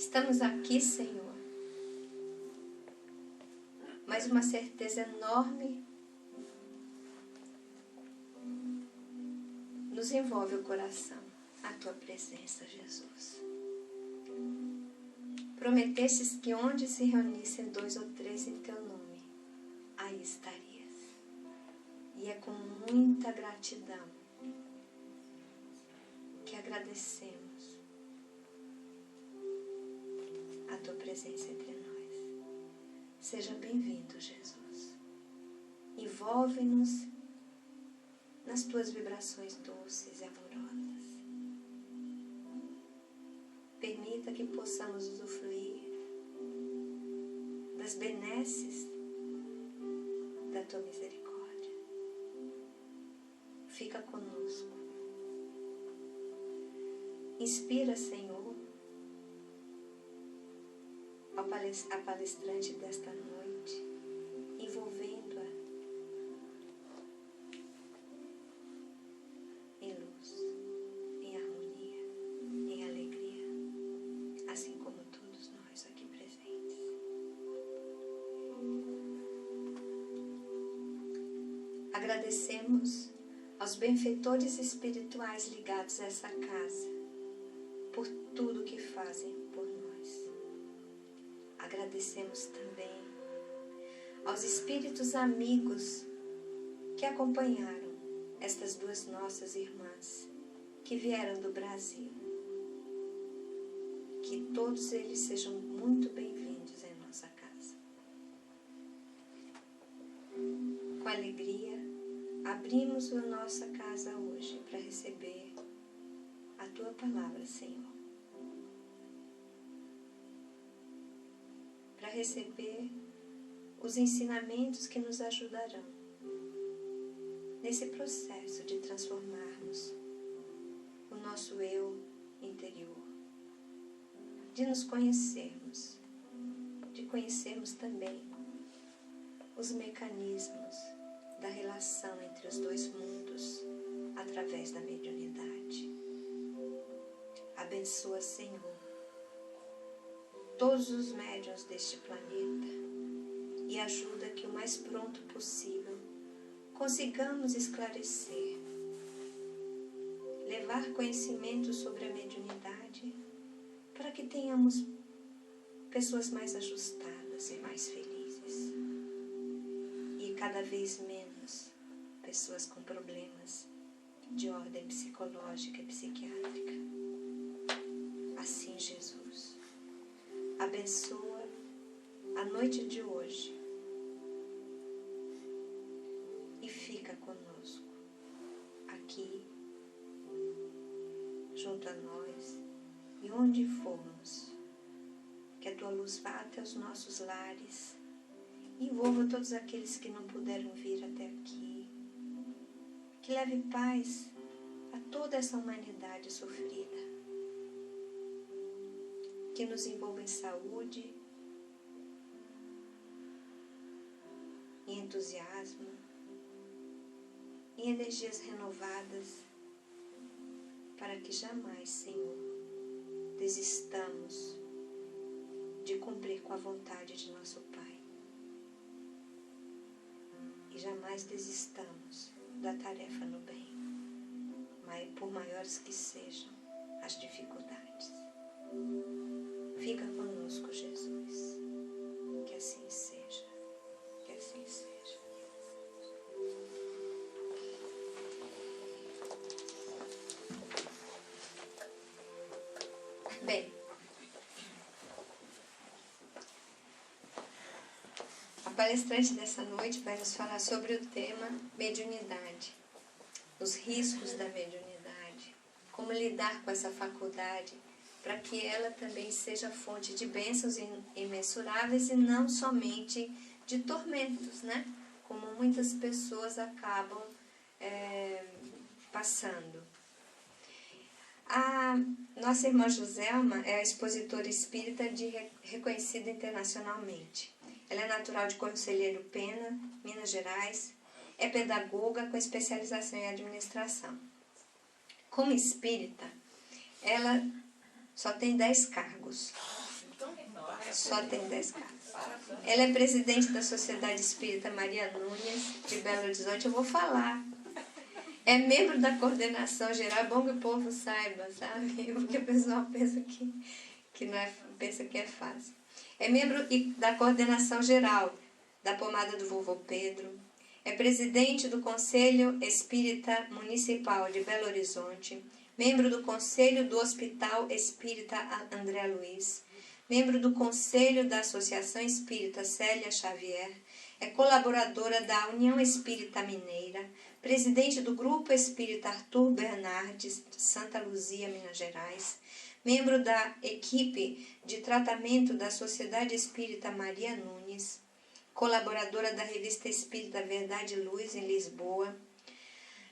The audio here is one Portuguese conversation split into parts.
Estamos aqui, Senhor, mas uma certeza enorme nos envolve o coração, a Tua presença, Jesus. Prometestes que onde se reunissem 2 ou 3 em Teu nome, aí estarias. E é com muita gratidão que agradecemos a Tua presença entre nós. Seja bem-vindo, Jesus. Envolve-nos nas Tuas vibrações doces e amorosas. Permita que possamos usufruir das benesses da Tua misericórdia. Fica conosco. Inspira, Senhor, a palestrante desta noite, envolvendo-a em luz, em harmonia, em alegria, assim como todos nós aqui presentes. Agradecemos aos benfeitores espirituais ligados a essa casa, por tudo que fazem por nós. Agradecemos também aos espíritos amigos que acompanharam estas 2 nossas irmãs que vieram do Brasil. Que todos eles sejam muito bem-vindos em nossa casa. Com alegria, abrimos a nossa casa hoje para receber a Tua palavra, Senhor. Para receber os ensinamentos que nos ajudarão nesse processo de transformarmos o nosso eu interior, de nos conhecermos, de conhecermos também os mecanismos da relação entre os 2 mundos através da mediunidade. Abençoa, Senhor, todos os médiuns deste planeta e ajuda que o mais pronto possível consigamos esclarecer, levar conhecimento sobre a mediunidade para que tenhamos pessoas mais ajustadas e mais felizes e cada vez menos pessoas com problemas de ordem psicológica e psiquiátrica. Assim, Jesus, abençoa a noite de hoje e fica conosco aqui, junto a nós e onde formos. Que a Tua luz vá até os nossos lares, envolva todos aqueles que não puderam vir até aqui. Que leve paz a toda essa humanidade sofrida. Que nos envolva em saúde, em entusiasmo, em energias renovadas, para que jamais, Senhor, desistamos de cumprir com a vontade de nosso Pai. E jamais desistamos da tarefa no bem, por maiores que sejam as dificuldades. Fica conosco, Jesus. Que assim seja. Que assim seja. Bem, a palestrante dessa noite vai nos falar sobre o tema mediunidade, os riscos da mediunidade, como lidar com essa faculdade para que ela também seja fonte de bênçãos imensuráveis e não somente de tormentos, né? Como muitas pessoas acabam passando. A nossa irmã Joselma é a expositora espírita reconhecida internacionalmente. Ela é natural de Conselheiro Pena, Minas Gerais, é pedagoga com especialização em administração. Como espírita, ela só tem 10 cargos. Só tem 10 casas. Ela é presidente da Sociedade Espírita Maria Nunes, de Belo Horizonte. Eu vou falar. É membro da coordenação geral. É bom que o povo saiba, sabe? Porque o pessoal pensa que não é, pensa que é fácil. É membro da coordenação geral da Pomada do Vovô Pedro. É presidente do Conselho Espírita Municipal de Belo Horizonte. Membro do Conselho do Hospital Espírita André Luiz. Membro do Conselho da Associação Espírita Célia Xavier, é colaboradora da União Espírita Mineira, presidente do Grupo Espírita Arthur Bernardes, de Santa Luzia, Minas Gerais, membro da equipe de tratamento da Sociedade Espírita Maria Nunes, colaboradora da Revista Espírita Verdade e Luz, em Lisboa,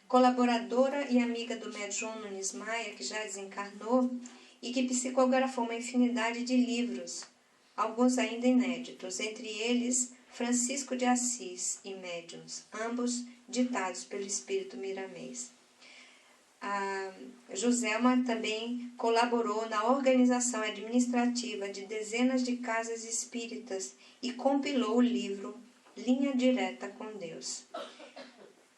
colaboradora e amiga do médium João Nunes Maia, que já desencarnou, e que psicografou uma infinidade de livros, alguns ainda inéditos, entre eles Francisco de Assis e Médiuns, ambos ditados pelo Espírito Miramês. A Joselma também colaborou na organização administrativa de dezenas de casas espíritas e compilou o livro Linha Direta com Deus.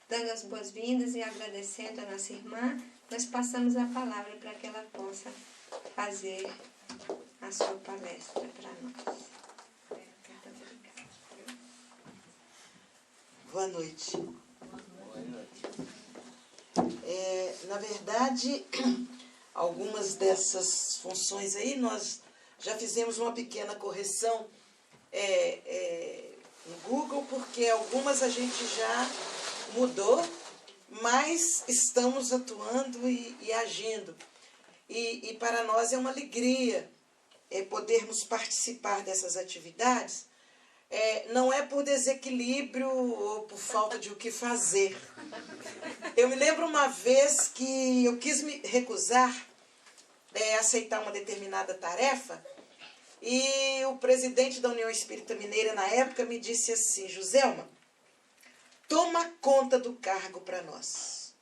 Dando as boas-vindas e agradecendo a nossa irmã, nós passamos a palavra para que ela possa fazer a sua palestra para nós. Boa noite. Na verdade, algumas dessas funções aí, nós já fizemos uma pequena correção no Google, porque algumas a gente já mudou, mas estamos atuando e agindo. E para nós é uma alegria podermos participar dessas atividades. Não é por desequilíbrio ou por falta de o que fazer. Eu me lembro uma vez que eu quis me recusar a aceitar uma determinada tarefa e o presidente da União Espírita Mineira na época me disse assim: Joselma, toma conta do cargo para nós.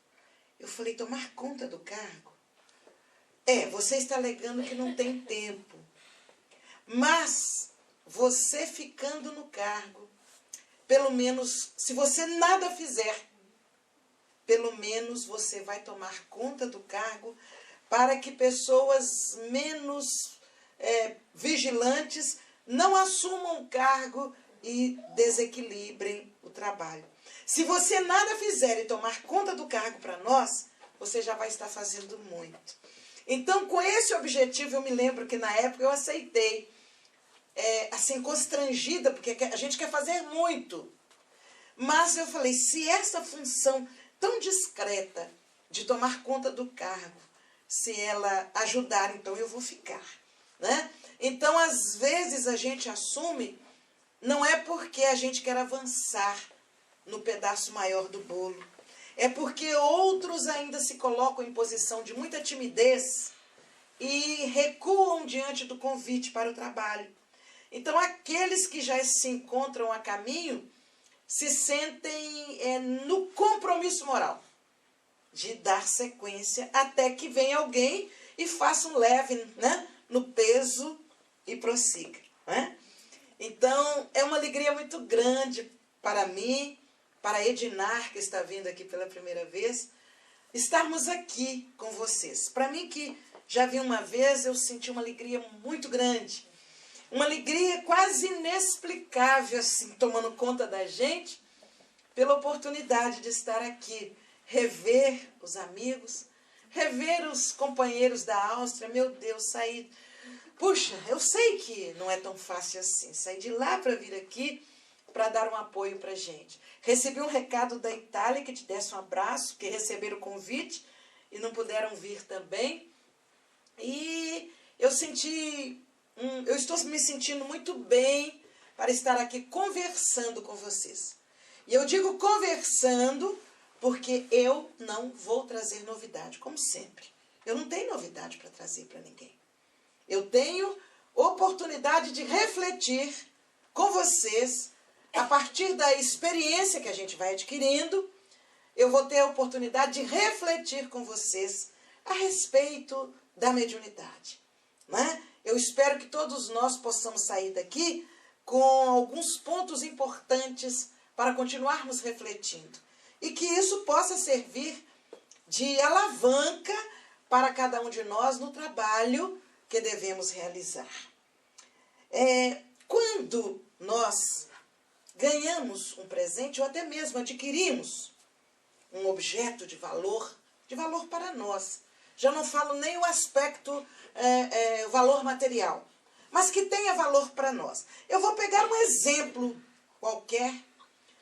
Eu falei: tomar conta do cargo? Você está alegando que não tem tempo. Mas você ficando no cargo, pelo menos, se você nada fizer, pelo menos você vai tomar conta do cargo para que pessoas menos vigilantes não assumam o cargo e desequilibrem o trabalho. Se você nada fizer e tomar conta do cargo para nós, você já vai estar fazendo muito. Então, com esse objetivo, eu me lembro que na época eu aceitei, assim, constrangida, porque a gente quer fazer muito. Mas eu falei, se essa função tão discreta de tomar conta do cargo, se ela ajudar, então eu vou ficar, né? Então, às vezes, a gente assume, não é porque a gente quer avançar no pedaço maior do bolo, é porque outros ainda se colocam em posição de muita timidez e recuam diante do convite para o trabalho. Então, aqueles que já se encontram a caminho se sentem no compromisso moral de dar sequência até que venha alguém e faça um leve, né, no peso e prossiga, né? Então, é uma alegria muito grande para mim, para Edinar, que está vindo aqui pela primeira vez, estarmos aqui com vocês. Para mim, que já vi uma vez, eu senti uma alegria muito grande. Uma alegria quase inexplicável, assim, tomando conta da gente, pela oportunidade de estar aqui, rever os amigos, rever os companheiros da Áustria. Meu Deus, sair... Puxa, eu sei que não é tão fácil assim, sair de lá para vir aqui para dar um apoio para a gente. Recebi um recado da Itália que te desse um abraço, que receberam o convite e não puderam vir também. E eu estou me sentindo muito bem para estar aqui conversando com vocês. E eu digo conversando porque eu não vou trazer novidade, como sempre. Eu não tenho novidade para trazer para ninguém. Eu tenho oportunidade de refletir com vocês, a partir da experiência que a gente vai adquirindo, eu vou ter a oportunidade de refletir com vocês a respeito da mediunidade, né? eu espero que todos nós possamos sair daqui com alguns pontos importantes para continuarmos refletindo. E que isso possa servir de alavanca para cada um de nós no trabalho que devemos realizar. Quando nós ganhamos um presente ou até mesmo adquirimos um objeto de valor para nós, já não falo nem o aspecto, o valor material, mas que tenha valor para nós. Eu vou pegar um exemplo qualquer.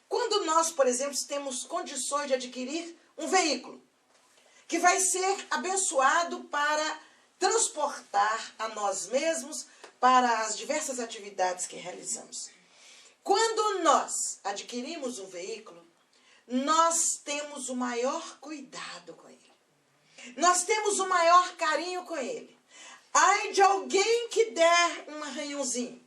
Quando nós, por exemplo, temos condições de adquirir um veículo que vai ser abençoado para transportar a nós mesmos para as diversas atividades que realizamos. Quando nós adquirimos um veículo, nós temos o maior cuidado com ele. Nós temos o maior carinho com ele. Ai de alguém que der um arranhãozinho.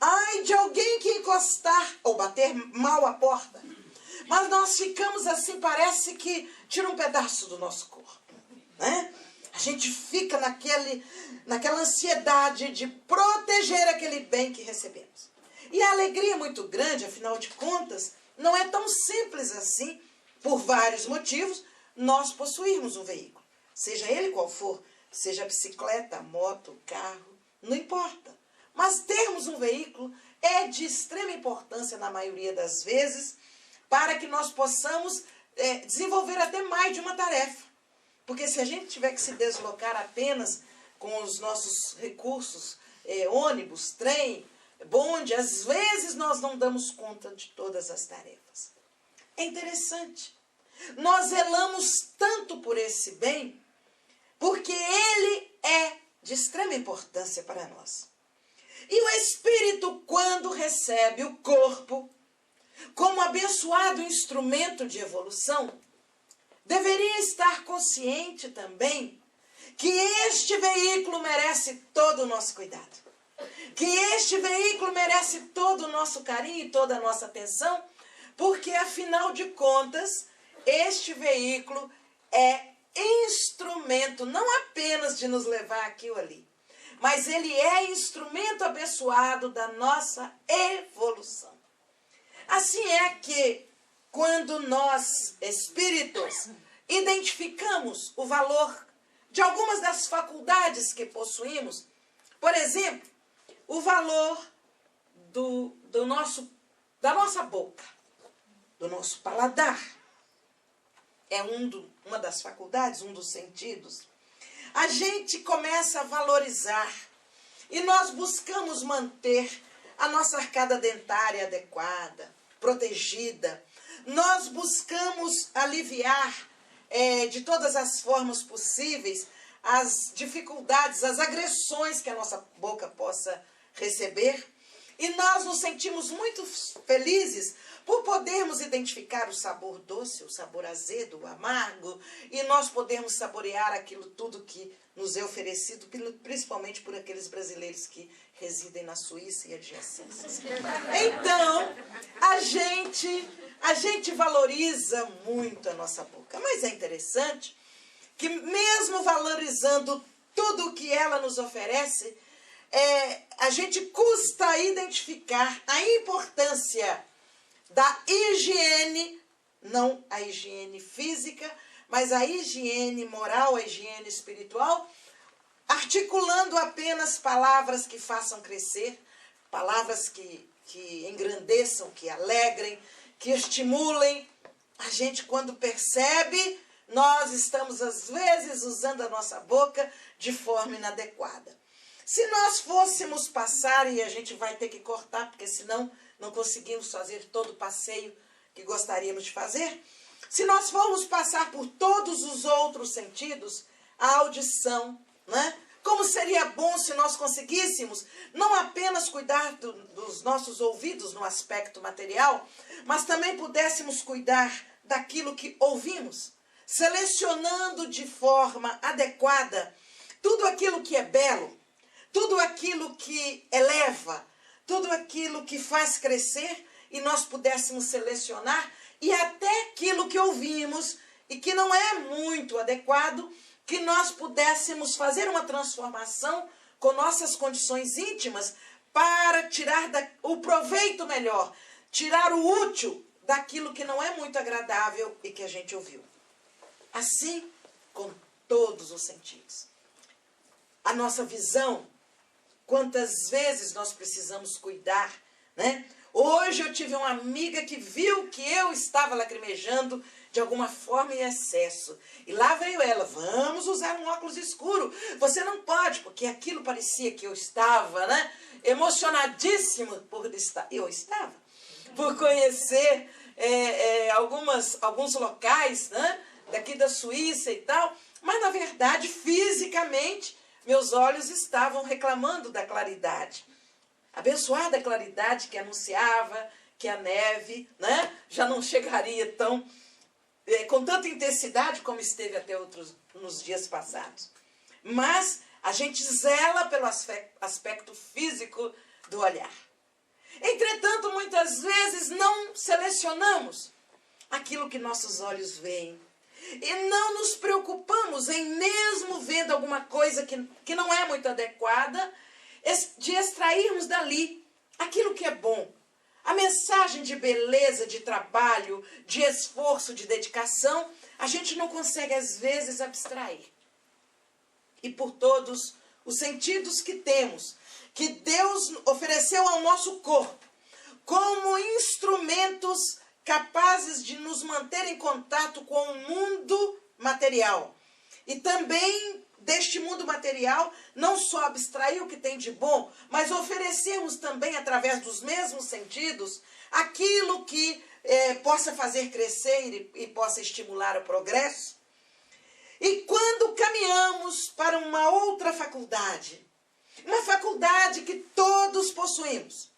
Ai de alguém que encostar ou bater mal a porta. Mas nós ficamos assim, parece que tira um pedaço do nosso corpo, né? A gente fica naquela ansiedade de proteger aquele bem que recebemos. E a alegria é muito grande, afinal de contas, não é tão simples assim, por vários motivos, nós possuirmos um veículo. Seja ele qual for, seja bicicleta, moto, carro, não importa. Mas termos um veículo é de extrema importância na maioria das vezes para que nós possamos desenvolver até mais de uma tarefa. Porque se a gente tiver que se deslocar apenas com os nossos recursos, ônibus, trem, bonde, às vezes nós não damos conta de todas as tarefas. É interessante. Nós zelamos tanto por esse bem, porque ele é de extrema importância para nós. E o Espírito, quando recebe o corpo como abençoado instrumento de evolução, deveria estar consciente também que este veículo merece todo o nosso cuidado. Que este veículo merece todo o nosso carinho e toda a nossa atenção, porque, afinal de contas, este veículo é instrumento não apenas de nos levar aqui ou ali, mas ele é instrumento abençoado da nossa evolução. Assim é que, quando nós, espíritos, identificamos o valor de algumas das faculdades que possuímos, por exemplo, o valor da nossa boca, do nosso paladar, é uma das faculdades, um dos sentidos. A gente começa a valorizar e nós buscamos manter a nossa arcada dentária adequada, protegida. Nós buscamos aliviar de todas as formas possíveis as dificuldades, as agressões que a nossa boca possa receber. E nós nos sentimos muito felizes por podermos identificar o sabor doce, o sabor azedo, o amargo, e nós podermos saborear aquilo tudo que nos é oferecido, principalmente por aqueles brasileiros que residem na Suíça e adjacências. Então, a gente valoriza muito a nossa boca. Mas é interessante que, mesmo valorizando tudo o que ela nos oferece, a gente custa a identificar a importância da higiene, não a higiene física, mas a higiene moral, a higiene espiritual, articulando apenas palavras que façam crescer, palavras que engrandeçam, que alegrem, que estimulem. A gente, quando percebe, nós estamos, às vezes, usando a nossa boca de forma inadequada. Se nós fôssemos passar, e a gente vai ter que cortar, porque senão não conseguimos fazer todo o passeio que gostaríamos de fazer, se nós formos passar por todos os outros sentidos, a audição, né? Como seria bom se nós conseguíssemos não apenas cuidar dos nossos ouvidos no aspecto material, mas também pudéssemos cuidar daquilo que ouvimos, selecionando de forma adequada tudo aquilo que é belo, tudo aquilo que eleva, tudo aquilo que faz crescer, e nós pudéssemos selecionar, e até aquilo que ouvimos e que não é muito adequado, que nós pudéssemos fazer uma transformação com nossas condições íntimas para tirar o proveito melhor, tirar o útil daquilo que não é muito agradável e que a gente ouviu. Assim, com todos os sentidos. A nossa visão, quantas vezes nós precisamos cuidar, né? Hoje eu tive uma amiga que viu que eu estava lacrimejando de alguma forma em excesso. E lá veio ela, vamos usar um óculos escuro. Você não pode, porque aquilo parecia que eu estava, né, emocionadíssimo por estar. Eu estava. Por conhecer alguns locais, né, daqui da Suíça e tal. Mas, na verdade, fisicamente, meus olhos estavam reclamando da claridade. Abençoada claridade que anunciava que a neve, né, já não chegaria com tanta intensidade como esteve até nos dias passados. Mas a gente zela pelo aspecto físico do olhar. Entretanto, muitas vezes não selecionamos aquilo que nossos olhos veem. E não nos preocupamos em, mesmo vendo alguma coisa que não é muito adequada, de extrairmos dali aquilo que é bom. A mensagem de beleza, de trabalho, de esforço, de dedicação, a gente não consegue, às vezes, abstrair. E por todos os sentidos que temos, que Deus ofereceu ao nosso corpo, como instrumentos capazes de nos manter em contato com o mundo material. E também deste mundo material, não só abstrair o que tem de bom, mas oferecermos também, através dos mesmos sentidos, aquilo que possa fazer crescer e possa estimular o progresso. E quando caminhamos para uma outra faculdade, uma faculdade que todos possuímos,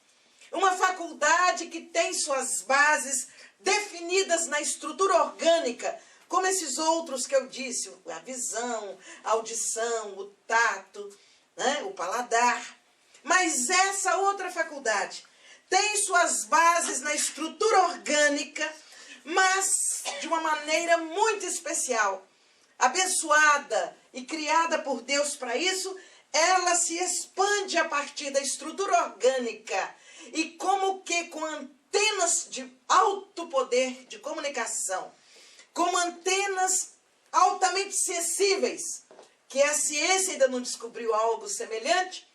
uma faculdade que tem suas bases definidas na estrutura orgânica, como esses outros que eu disse, a visão, a audição, o tato, né, o paladar. Mas essa outra faculdade tem suas bases na estrutura orgânica, mas de uma maneira muito especial. Abençoada e criada por Deus para isso, ela se expande a partir da estrutura orgânica e como que com antenas de alto poder de comunicação, como antenas altamente sensíveis, que a ciência ainda não descobriu algo semelhante,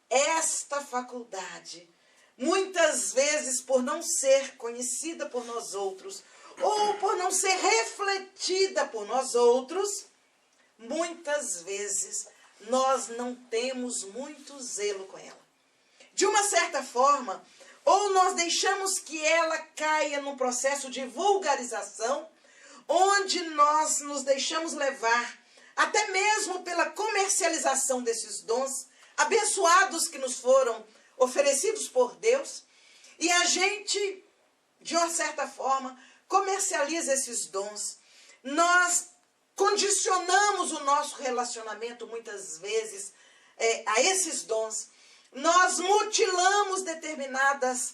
esta faculdade, muitas vezes por não ser conhecida por nós outros, ou por não ser refletida por nós outros, muitas vezes nós não temos muito zelo com ela. De uma certa forma, ou nós deixamos que ela caia num processo de vulgarização, onde nós nos deixamos levar, até mesmo pela comercialização desses dons abençoados que nos foram oferecidos por Deus, e a gente, de uma certa forma, comercializa esses dons. Nós condicionamos o nosso relacionamento, muitas vezes, a esses dons. Nós mutilamos determinadas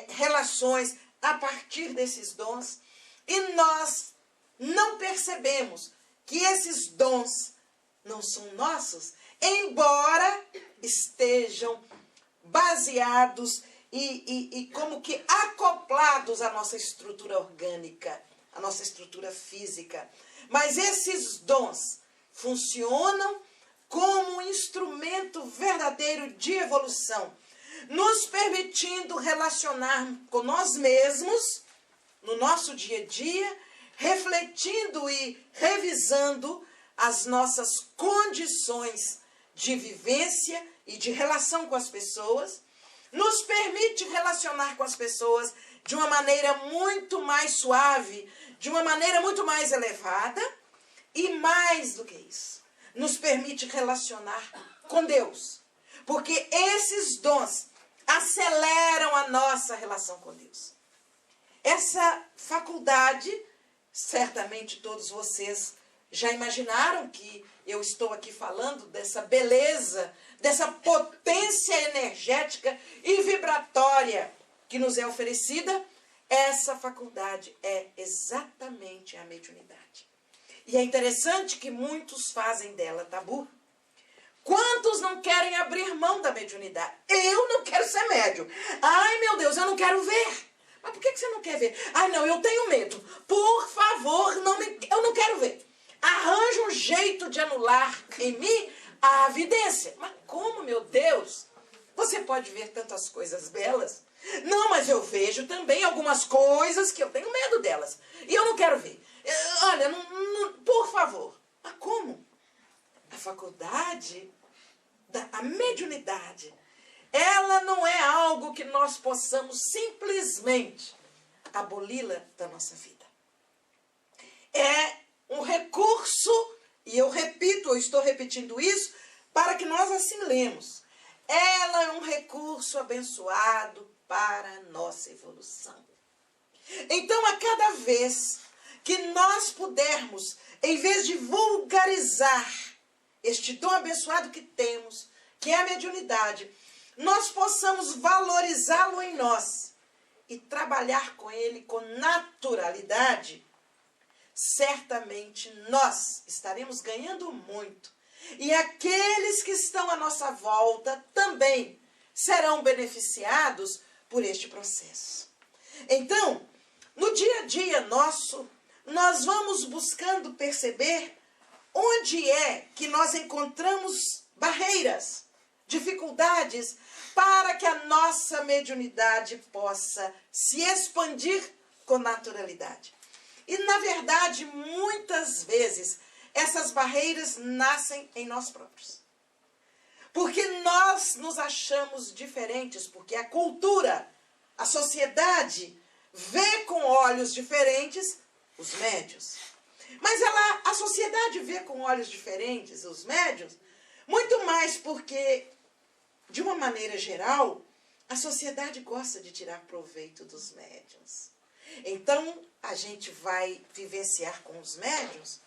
relações a partir desses dons e nós não percebemos que esses dons não são nossos, embora estejam baseados e como que acoplados à nossa estrutura orgânica, à nossa estrutura física. Mas esses dons funcionam como um instrumento verdadeiro de evolução, nos permitindo relacionar com nós mesmos, no nosso dia a dia, refletindo e revisando as nossas condições de vivência e de relação com as pessoas, nos permite relacionar com as pessoas de uma maneira muito mais suave, de uma maneira muito mais elevada, e mais do que isso, nos permite relacionar com Deus. Porque esses dons aceleram a nossa relação com Deus. Essa faculdade, certamente todos vocês já imaginaram que eu estou aqui falando dessa beleza, dessa potência energética e vibratória que nos é oferecida. Essa faculdade é exatamente a mediunidade. E é interessante que muitos fazem dela tabu. Quantos não querem abrir mão da mediunidade? Eu não quero ser médium. Ai, meu Deus, eu não quero ver. Mas por que você não quer ver? Ai, não, eu tenho medo. Por favor, eu não quero ver. Arranja um jeito de anular em mim a evidência. Mas como, meu Deus? Você pode ver tantas coisas belas. Não, mas eu vejo também algumas coisas que eu tenho medo delas. E eu não quero ver. Olha, por favor. Mas como? A faculdade, a mediunidade, ela não é algo que nós possamos simplesmente aboli-la da nossa vida. É um recurso, e eu repito, eu estou repetindo isso, para que nós assimilemos. Ela é um recurso abençoado para a nossa evolução. Então, a cada vez que nós pudermos, em vez de vulgarizar este dom abençoado que temos, que é a mediunidade, nós possamos valorizá-lo em nós e trabalhar com ele com naturalidade, certamente nós estaremos ganhando muito. E aqueles que estão à nossa volta também serão beneficiados por este processo. Então, no dia a dia nosso, nós vamos buscando perceber onde é que nós encontramos barreiras, dificuldades, para que a nossa mediunidade possa se expandir com naturalidade. E, na verdade, muitas vezes, essas barreiras nascem em nós próprios. Porque nós nos achamos diferentes, porque a cultura, a sociedade, vê com olhos diferentes os médiuns. Mas a sociedade vê com olhos diferentes os médiuns, muito mais porque, de uma maneira geral, a sociedade gosta de tirar proveito dos médiuns. Então, a gente vai vivenciar com os médiuns,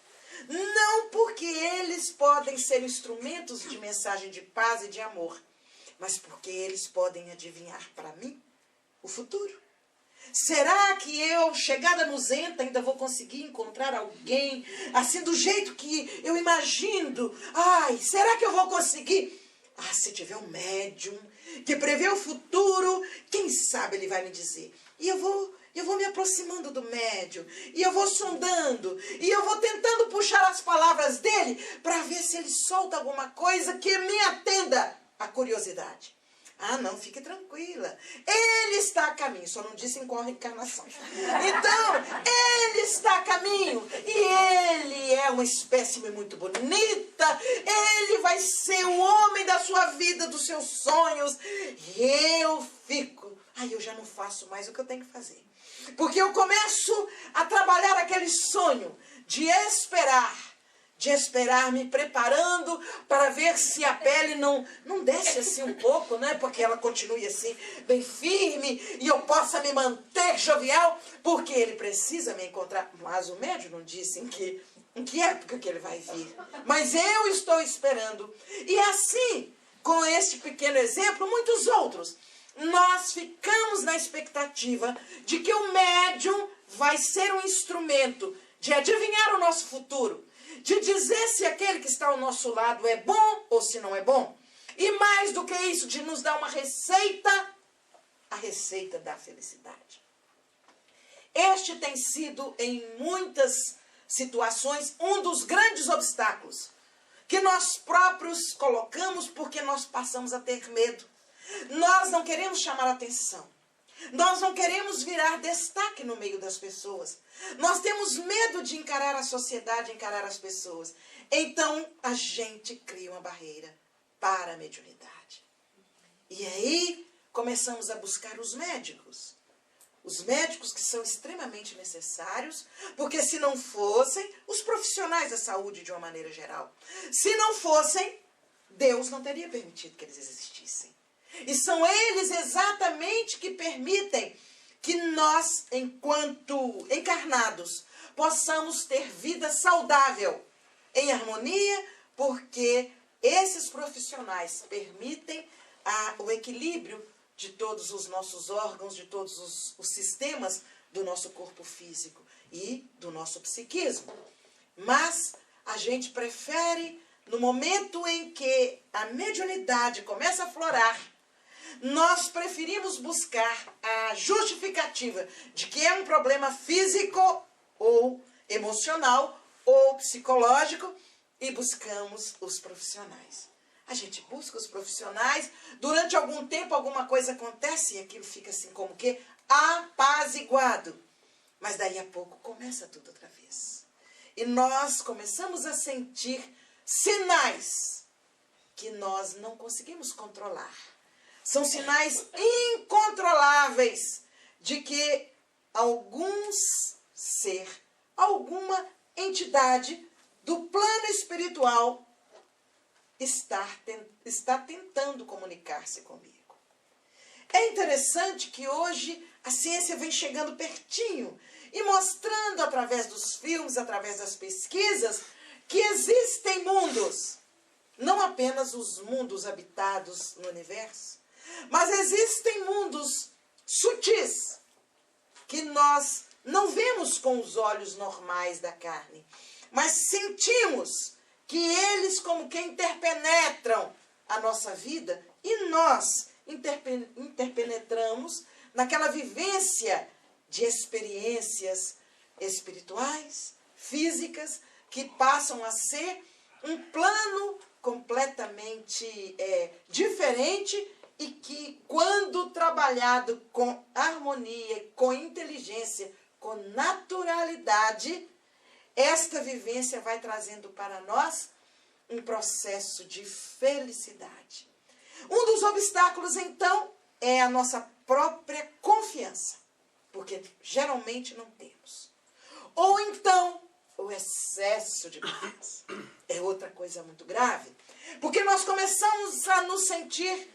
não porque eles podem ser instrumentos de mensagem de paz e de amor, mas porque eles podem adivinhar para mim o futuro. Será que eu, chegada no Zenta, ainda vou conseguir encontrar alguém assim do jeito que eu imagino? Ai, será que eu vou conseguir? Ah, se tiver um médium que prevê o futuro, quem sabe ele vai me dizer. E eu vou me aproximando do médium, e eu vou sondando, e eu vou tentando puxar as palavras dele para ver se ele solta alguma coisa que me atenda à curiosidade. Ah, não, fique tranquila. Ele está a caminho, só não disse em qual reencarnação. Então, ele está a caminho e ele é uma espécime muito bonita. Ele vai ser o homem da sua vida, dos seus sonhos. E eu fico, eu já não faço mais o que eu tenho que fazer. Porque eu começo a trabalhar aquele sonho de esperar, me preparando para ver se a pele não desce assim um pouco, né? Porque ela continue assim, bem firme, e eu possa me manter jovial, porque ele precisa me encontrar. Mas o médium não disse em que época que ele vai vir. Mas eu estou esperando. E assim, com este pequeno exemplo, muitos outros, nós ficamos na expectativa de que o médium vai ser um instrumento de adivinhar o nosso futuro, de dizer se aquele que está ao nosso lado é bom ou se não é bom. E mais do que isso, de nos dar uma receita, a receita da felicidade. Este tem sido, em muitas situações, um dos grandes obstáculos que nós próprios colocamos porque nós passamos a ter medo. Nós não queremos chamar atenção. Nós não queremos virar destaque no meio das pessoas. Nós temos medo de encarar a sociedade, encarar as pessoas. Então, a gente cria uma barreira para a mediunidade. E aí, começamos a buscar os médicos. Os médicos que são extremamente necessários, porque se não fossem, os profissionais da saúde de uma maneira geral, se não fossem, Deus não teria permitido que eles existissem. E são eles exatamente que permitem que nós, enquanto encarnados, possamos ter vida saudável, em harmonia, porque esses profissionais permitem o equilíbrio de todos os nossos órgãos, de todos os sistemas do nosso corpo físico e do nosso psiquismo. Mas a gente prefere no momento em que a mediunidade começa a florar, nós preferimos buscar a justificativa de que é um problema físico ou emocional ou psicológico e buscamos os profissionais. A gente busca os profissionais, durante algum tempo alguma coisa acontece e aquilo fica assim como que apaziguado. Mas daí a pouco começa tudo outra vez. E nós começamos a sentir sinais que nós não conseguimos controlar. São sinais incontroláveis de que algum ser, alguma entidade do plano espiritual está tentando comunicar-se comigo. É interessante que hoje a ciência vem chegando pertinho e mostrando através dos filmes, através das pesquisas, que existem mundos, não apenas os mundos habitados no universo, mas existem mundos sutis, que nós não vemos com os olhos normais da carne, mas sentimos que eles como que interpenetram a nossa vida e nós interpenetramos naquela vivência de experiências espirituais, físicas, que passam a ser um plano completamente diferente e que, quando trabalhado com harmonia, com inteligência, com naturalidade, esta vivência vai trazendo para nós um processo de felicidade. Um dos obstáculos, então, é a nossa própria confiança, porque geralmente não temos. Ou então, o excesso de confiança. É outra coisa muito grave, porque nós começamos a nos sentir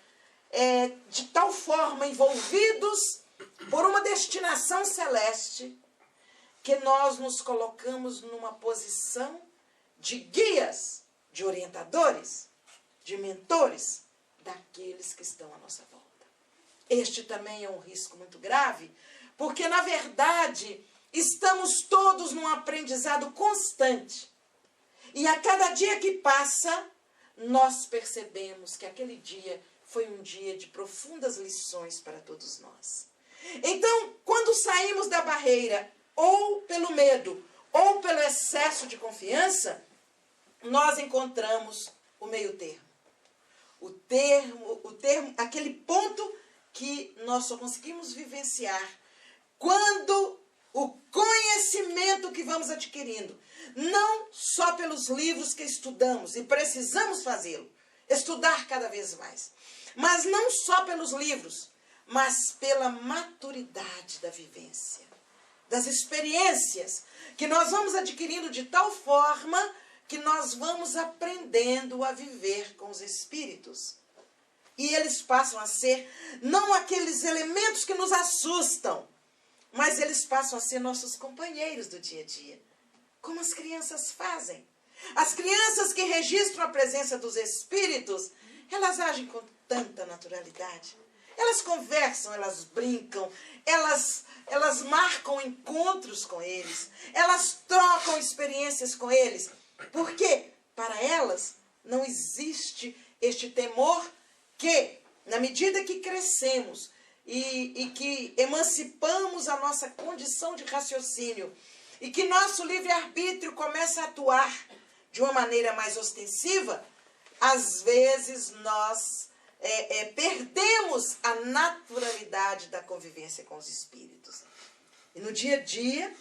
de tal forma envolvidos por uma destinação celeste que nós nos colocamos numa posição de guias, de orientadores, de mentores daqueles que estão à nossa volta. Este também é um risco muito grave, porque, na verdade, estamos todos num aprendizado constante. E a cada dia que passa, nós percebemos que aquele dia foi um dia de profundas lições para todos nós. Então, quando saímos da barreira, ou pelo medo, ou pelo excesso de confiança, nós encontramos o meio termo. O termo, aquele ponto que nós só conseguimos vivenciar quando o conhecimento que vamos adquirindo, não só pelos livros que estudamos, e precisamos fazê-lo, estudar cada vez mais, mas não só pelos livros, mas pela maturidade da vivência, das experiências que nós vamos adquirindo de tal forma que nós vamos aprendendo a viver com os espíritos. E eles passam a ser não aqueles elementos que nos assustam, mas eles passam a ser nossos companheiros do dia a dia, como as crianças fazem. As crianças que registram a presença dos espíritos, elas agem com tanta naturalidade. Elas conversam, elas brincam, elas marcam encontros com eles, elas trocam experiências com eles, porque para elas não existe este temor que, na medida que crescemos e que emancipamos a nossa condição de raciocínio e que nosso livre-arbítrio começa a atuar de uma maneira mais ostensiva, às vezes nós perdemos a naturalidade da convivência com os espíritos. E no dia a dia,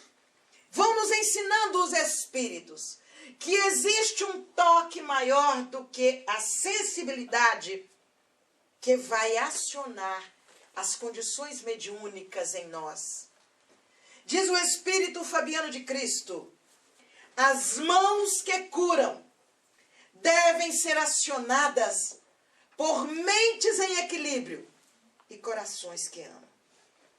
vão nos ensinando os espíritos que existe um toque maior do que a sensibilidade que vai acionar as condições mediúnicas em nós. Diz o Espírito Fabiano de Cristo: as mãos que curam devem ser acionadas por mentes em equilíbrio e corações que amam.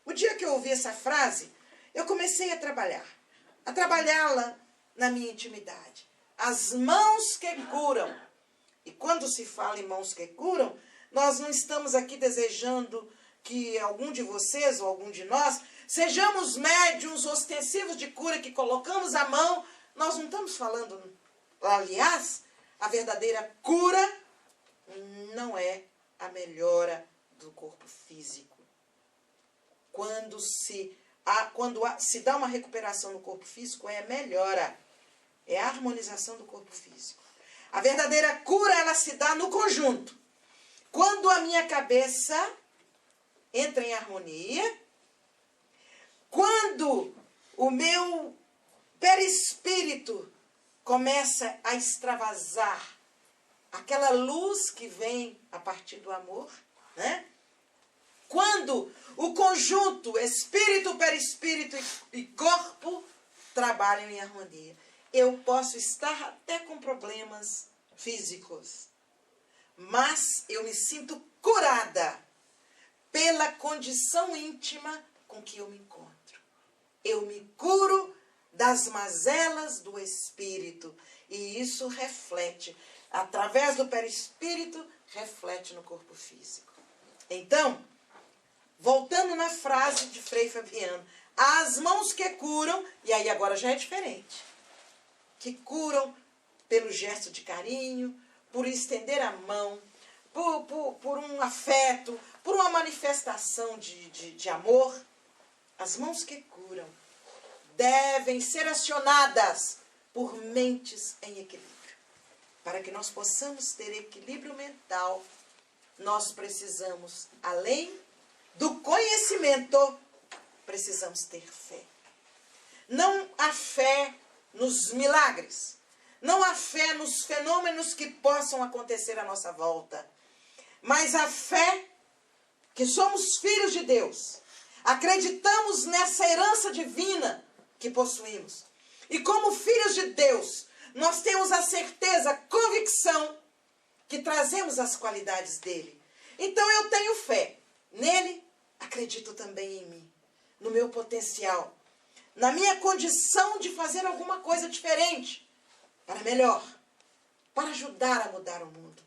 O dia que eu ouvi essa frase, eu comecei a trabalhá-la na minha intimidade. As mãos que curam. E quando se fala em mãos que curam, nós não estamos aqui desejando que algum de vocês ou algum de nós sejamos médiuns ostensivos de cura que colocamos a mão. Nós não estamos falando, aliás, a verdadeira cura não é a melhora do corpo físico. Quando se dá uma recuperação no corpo físico, é a melhora, é a harmonização do corpo físico. A verdadeira cura, ela se dá no conjunto. Quando a minha cabeça entra em harmonia, quando o meu perispírito começa a extravasar aquela luz que vem a partir do amor, né? Quando o conjunto espírito, perispírito e corpo trabalham em harmonia, eu posso estar até com problemas físicos, mas eu me sinto curada pela condição íntima com que eu me encontro. Eu me curo das mazelas do espírito, e isso reflete, através do perispírito, reflete no corpo físico. Então, voltando na frase de Frei Fabiano, as mãos que curam, e aí agora já é diferente, que curam pelo gesto de carinho, por estender a mão, por um afeto, por uma manifestação de amor. As mãos que curam devem ser acionadas por mentes em equilíbrio. Para que nós possamos ter equilíbrio mental, nós precisamos, além do conhecimento, precisamos ter fé. Não há fé nos milagres, não há fé nos fenômenos que possam acontecer à nossa volta, mas a fé que somos filhos de Deus, acreditamos nessa herança divina que possuímos. E como filhos de Deus, nós temos a certeza, a convicção que trazemos as qualidades dele. Então eu tenho fé nele, acredito também em mim, no meu potencial, na minha condição de fazer alguma coisa diferente, para melhor, para ajudar a mudar o mundo.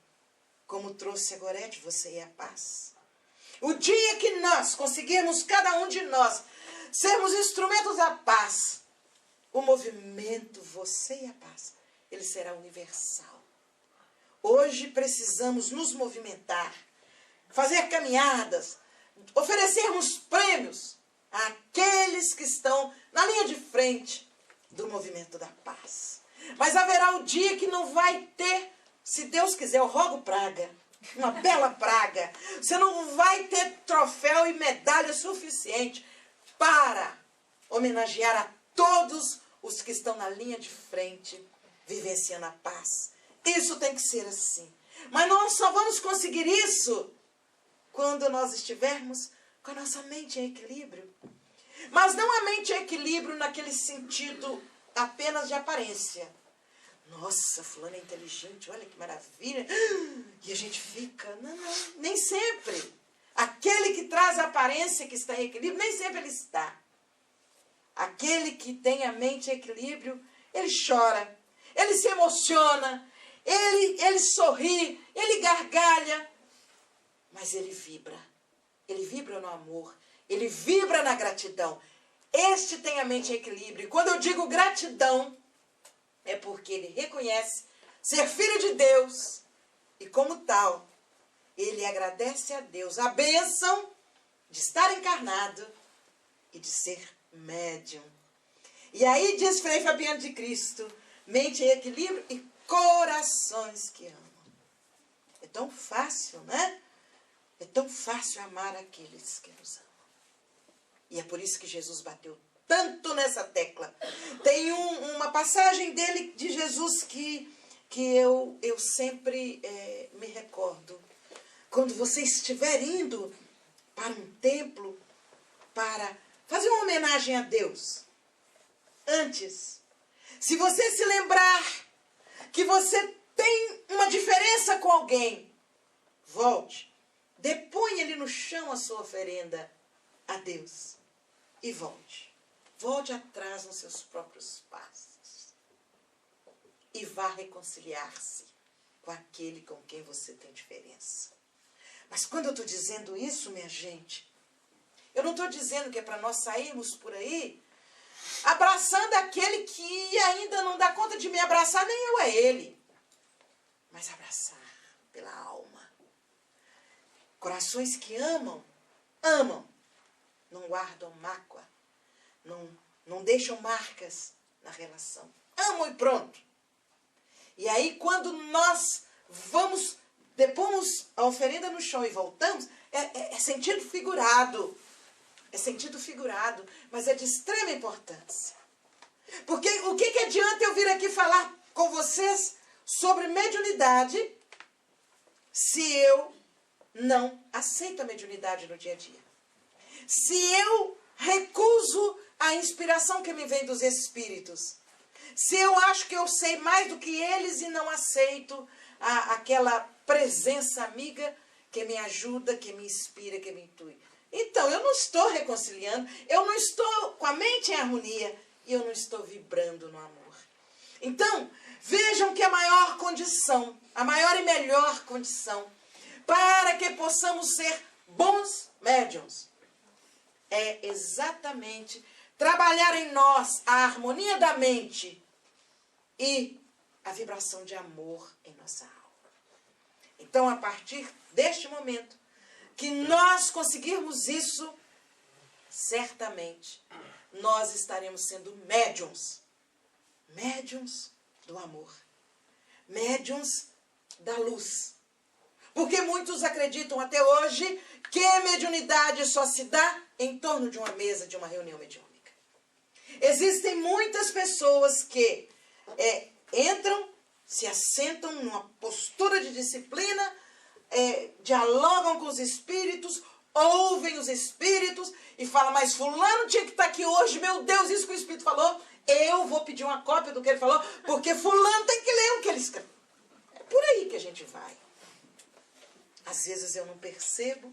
Como trouxe a Gorete, você e a paz. O dia que nós conseguirmos, cada um de nós, sermos instrumentos da paz, o movimento Você e a Paz, ele será universal. Hoje precisamos nos movimentar, fazer caminhadas, oferecermos prêmios àqueles que estão na linha de frente do movimento da paz. Mas haverá o dia que não vai ter, se Deus quiser, eu rogo praga, uma bela praga. Você não vai ter troféu e medalha suficiente para homenagear a todos os que estão na linha de frente, vivenciando a paz. Isso tem que ser assim. Mas nós só vamos conseguir isso quando nós estivermos com a nossa mente em equilíbrio. Mas não a mente em equilíbrio naquele sentido apenas de aparência. Nossa, fulano é inteligente, olha que maravilha. E a gente fica, não, nem sempre. Aquele que traz a aparência que está em equilíbrio, nem sempre ele está. Aquele que tem a mente em equilíbrio, ele chora, ele se emociona, ele sorri, ele gargalha, mas ele vibra no amor, ele vibra na gratidão. Este tem a mente em equilíbrio. E quando eu digo gratidão, é porque ele reconhece ser filho de Deus e, como tal, ele agradece a Deus a bênção de estar encarnado e de ser médium. E aí diz Frei Fabiano de Cristo, mente em equilíbrio e corações que amam. É tão fácil, né? É tão fácil amar aqueles que nos amam. E é por isso que Jesus bateu tanto nessa tecla. Tem uma passagem dele, de Jesus, que eu sempre me recordo. Quando você estiver indo para um templo, para fazer uma homenagem a Deus, antes, se você se lembrar que você tem uma diferença com alguém, volte, deponha ali no chão a sua oferenda a Deus e volte. Volte atrás nos seus próprios passos e vá reconciliar-se com aquele com quem você tem diferença. Mas quando eu estou dizendo isso, minha gente, eu não estou dizendo que é para nós sairmos por aí abraçando aquele que ainda não dá conta de me abraçar, nem eu a ele. mas abraçar pela alma. Corações que amam, amam. Não guardam mágoa. Não deixam marcas na relação. Amam e pronto. E aí, quando nós depomos a oferenda no chão e voltamos, é sentido figurado. É sentido figurado, mas é de extrema importância. Porque o que adianta eu vir aqui falar com vocês sobre mediunidade se eu não aceito a mediunidade no dia a dia? Se eu recuso a inspiração que me vem dos espíritos? Se eu acho que eu sei mais do que eles e não aceito aquela presença amiga que me ajuda, que me inspira, que me intui? Então, eu não estou reconciliando, eu não estou com a mente em harmonia e eu não estou vibrando no amor. Então, vejam que a maior condição, a maior e melhor condição para que possamos ser bons médiuns é exatamente trabalhar em nós a harmonia da mente e a vibração de amor em nossa alma. Então, a partir deste momento que nós conseguirmos isso, certamente nós estaremos sendo médiuns. Médiuns do amor. Médiuns da luz. Porque muitos acreditam até hoje que a mediunidade só se dá em torno de uma mesa, de uma reunião mediúnica. Existem muitas pessoas que entram, se assentam numa postura de disciplina, dialogam com os espíritos, ouvem os espíritos e falam, mas fulano tinha que estar aqui hoje, meu Deus, isso que o espírito falou, eu vou pedir uma cópia do que ele falou, porque fulano tem que ler o que ele escreveu. É por aí que a gente vai. Às vezes eu não percebo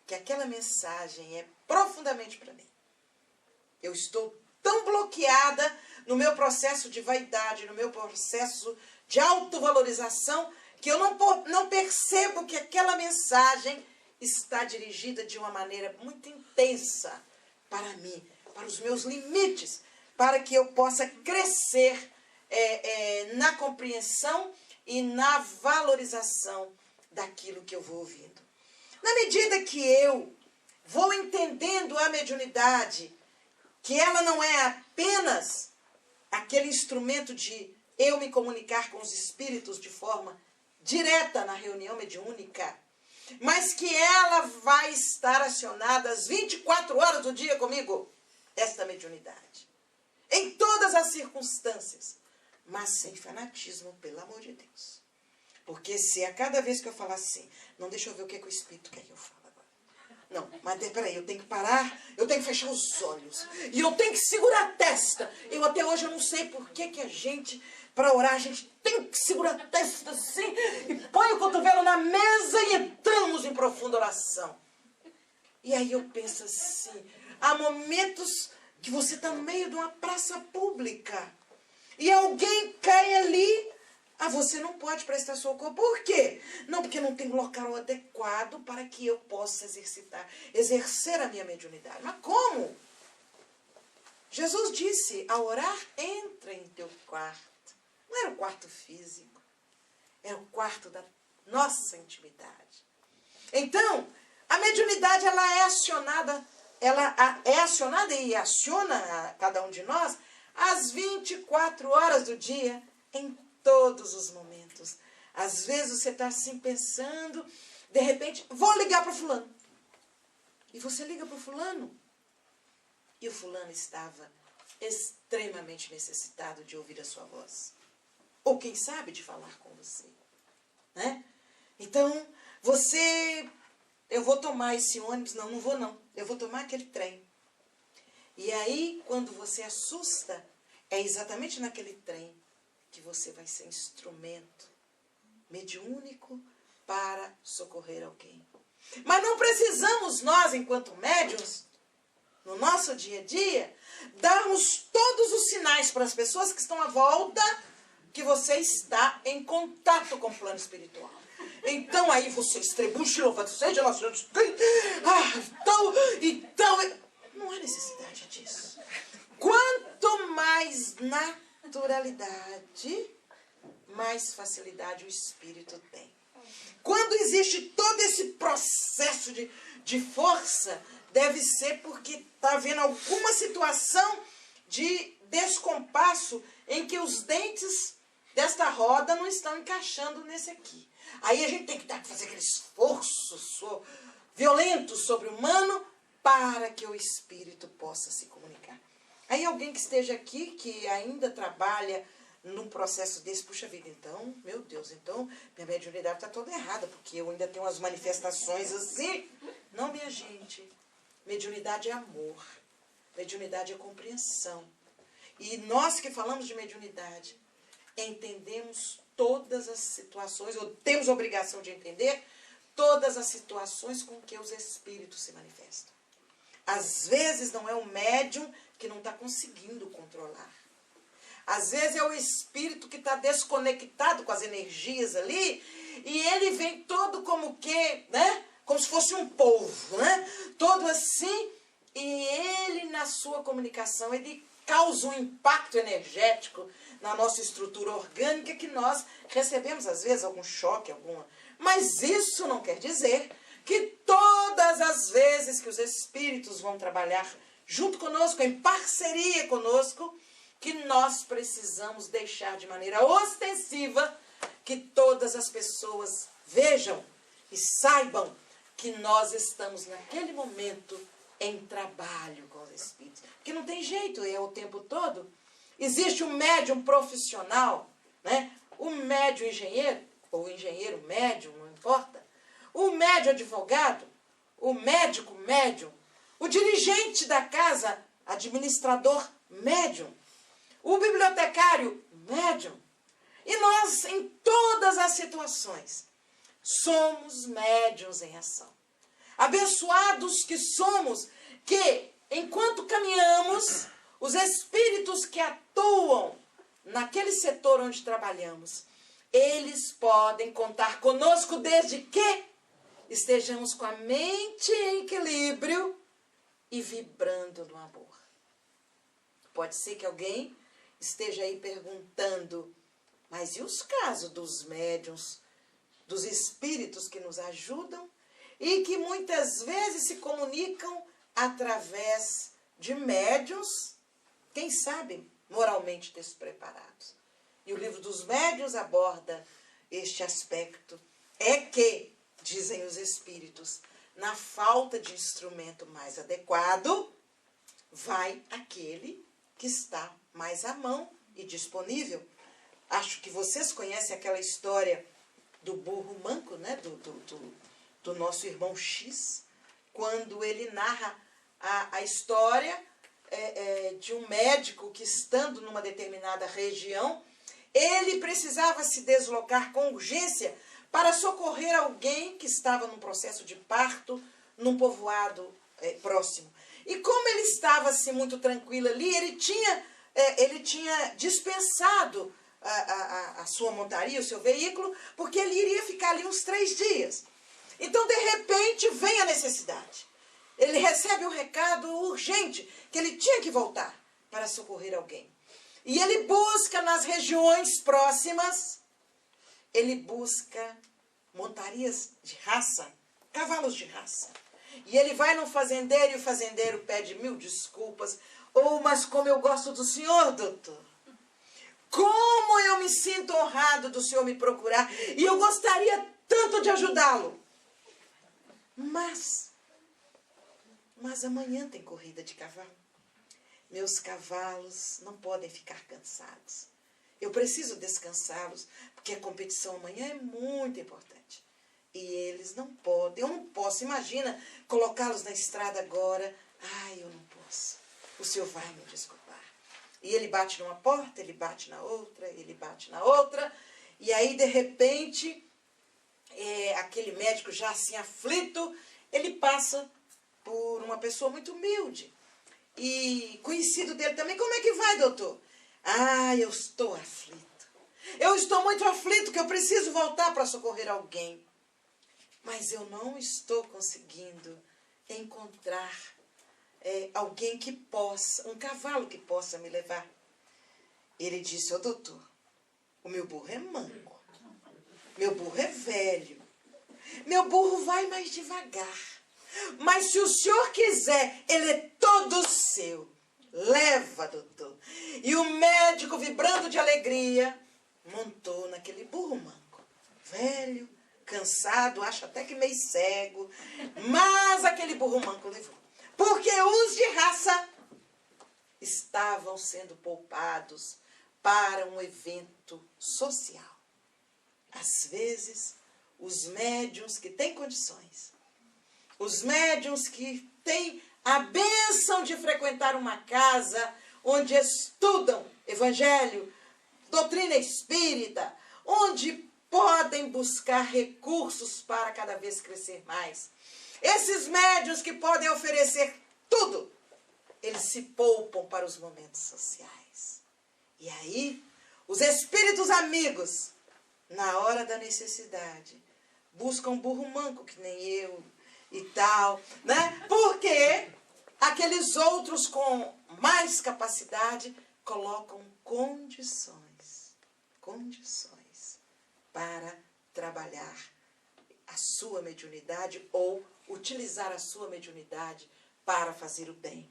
que aquela mensagem é profundamente para mim. Eu estou tão bloqueada no meu processo de vaidade, no meu processo de autovalorização, que eu não percebo que aquela mensagem está dirigida de uma maneira muito intensa para mim, para os meus limites, para que eu possa crescer na compreensão e na valorização daquilo que eu vou ouvindo. Na medida que eu vou entendendo a mediunidade, que ela não é apenas aquele instrumento de eu me comunicar com os espíritos de forma direta na reunião mediúnica, mas que ela vai estar acionada às 24 horas do dia comigo, esta mediunidade. Em todas as circunstâncias, mas sem fanatismo, pelo amor de Deus. Porque se a cada vez que eu falar assim, não, deixa eu ver o que o espírito quer que eu fale agora. Não, mas peraí, eu tenho que parar, eu tenho que fechar os olhos. E eu tenho que segurar a testa. Eu até hoje eu não sei por que a gente, para orar, a gente tem que segurar a testa assim, e põe o cotovelo na mesa e entramos em profunda oração. E aí eu penso assim, há momentos que você está no meio de uma praça pública e alguém cai ali, você não pode prestar socorro. Por quê? Não, porque não tem local adequado para que eu possa exercer a minha mediunidade. Mas como? Jesus disse, ao orar, entra em teu quarto. Não era o quarto físico, era o quarto da nossa intimidade. Então, a mediunidade ela é acionada e aciona a cada um de nós às 24 horas do dia, em todos os momentos. Às vezes você está assim pensando, de repente, vou ligar para o fulano. E você liga para o fulano. E o fulano estava extremamente necessitado de ouvir a sua voz. Ou quem sabe de falar com você. Né? Então, eu vou tomar esse ônibus, não vou não. Eu vou tomar aquele trem. E aí, quando você assusta, é exatamente naquele trem que você vai ser instrumento mediúnico para socorrer alguém. Mas não precisamos nós, enquanto médiuns, no nosso dia a dia, darmos todos os sinais para as pessoas que estão à volta que você está em contato com o plano espiritual. Então aí você estrebucha, louvado seja nosso Deus. Então, não há necessidade disso. Quanto mais naturalidade, mais facilidade o espírito tem. Quando existe todo esse processo de força, deve ser porque está havendo alguma situação de descompasso em que os dentes desta roda não estão encaixando nesse aqui. Aí a gente tem que fazer aquele esforço violento sobre-humano para que o espírito possa se comunicar. Aí alguém que esteja aqui, que ainda trabalha num processo desse, puxa vida, então, meu Deus, então minha mediunidade está toda errada, porque eu ainda tenho umas manifestações assim. Não, minha gente, mediunidade é amor, mediunidade é compreensão. E nós que falamos de mediunidade, entendemos todas as situações, ou temos a obrigação de entender todas as situações com que os espíritos se manifestam. Às vezes não é o médium que não está conseguindo controlar. Às vezes é o espírito que está desconectado com as energias ali, e ele vem todo como que, né? Como se fosse um polvo, né? Todo assim, e ele na sua comunicação, ele causa um impacto energético na nossa estrutura orgânica que nós recebemos, às vezes, algum choque, alguma. Mas isso não quer dizer que todas as vezes que os espíritos vão trabalhar junto conosco, em parceria conosco, que nós precisamos deixar de maneira ostensiva que todas as pessoas vejam e saibam que nós estamos naquele momento em trabalho com os espíritos. Porque não tem jeito, é o tempo todo. Existe um médium profissional, né? O médium engenheiro, ou engenheiro médium, não importa. O médium advogado, o médico médium, o dirigente da casa, administrador médium, o bibliotecário médium. E nós, em todas as situações, somos médiuns em ação. Abençoados que somos, que enquanto caminhamos, os espíritos que atuam naquele setor onde trabalhamos, eles podem contar conosco desde que estejamos com a mente em equilíbrio e vibrando no amor. Pode ser que alguém esteja aí perguntando, mas e os casos dos médiuns, dos espíritos que nos ajudam e que muitas vezes se comunicam através de médiuns, quem sabe, moralmente despreparados. E o livro dos médiuns aborda este aspecto. É que, dizem os espíritos, na falta de instrumento mais adequado, vai aquele que está mais à mão e disponível. Acho que vocês conhecem aquela história do burro manco, né? do nosso irmão X, quando ele narra a história de um médico que, estando numa determinada região, ele precisava se deslocar com urgência para socorrer alguém que estava num processo de parto num povoado próximo. E como ele estava assim, muito tranquilo ali, ele tinha dispensado a sua montaria, o seu veículo, porque ele iria ficar ali uns 3 dias. Então, de repente, vem a necessidade. Ele recebe um recado urgente que ele tinha que voltar para socorrer alguém. E ele busca nas regiões próximas, ele busca montarias de raça, cavalos de raça. E ele vai num fazendeiro e o fazendeiro pede 1000 desculpas. Mas como eu gosto do senhor, doutor. Como eu me sinto honrado do senhor me procurar. E eu gostaria tanto de ajudá-lo. Mas amanhã tem corrida de cavalo. Meus cavalos não podem ficar cansados. Eu preciso descansá-los, porque a competição amanhã é muito importante. E eles não podem, eu não posso, imagina, colocá-los na estrada agora. Eu não posso. O senhor vai me desculpar. E ele bate numa porta, ele bate na outra, ele bate na outra. E aí, de repente, aquele médico já assim aflito, ele passa por uma pessoa muito humilde. E conhecido dele também. Como é que vai, doutor? Eu estou aflito. Eu estou muito aflito que eu preciso voltar para socorrer alguém. Mas eu não estou conseguindo encontrar alguém que possa, um cavalo que possa me levar. Ele disse, doutor, O meu burro é manco. Meu burro é velho. Meu burro vai mais devagar. Mas se o senhor quiser, ele é todo seu. Leva, doutor. E o médico, vibrando de alegria, montou naquele burro manco. Velho, cansado, acho até que meio cego. Mas aquele burro manco levou. Porque os de raça estavam sendo poupados para um evento social. Às vezes, os médiuns que têm condições, os médiuns que têm a bênção de frequentar uma casa onde estudam evangelho, doutrina espírita, onde podem buscar recursos para cada vez crescer mais. Esses médiuns que podem oferecer tudo, eles se poupam para os momentos sociais. E aí, os espíritos amigos, na hora da necessidade, buscam um burro manco, que nem eu e tal, né? Porque aqueles outros com mais capacidade colocam condições para trabalhar a sua mediunidade ou utilizar a sua mediunidade para fazer o bem.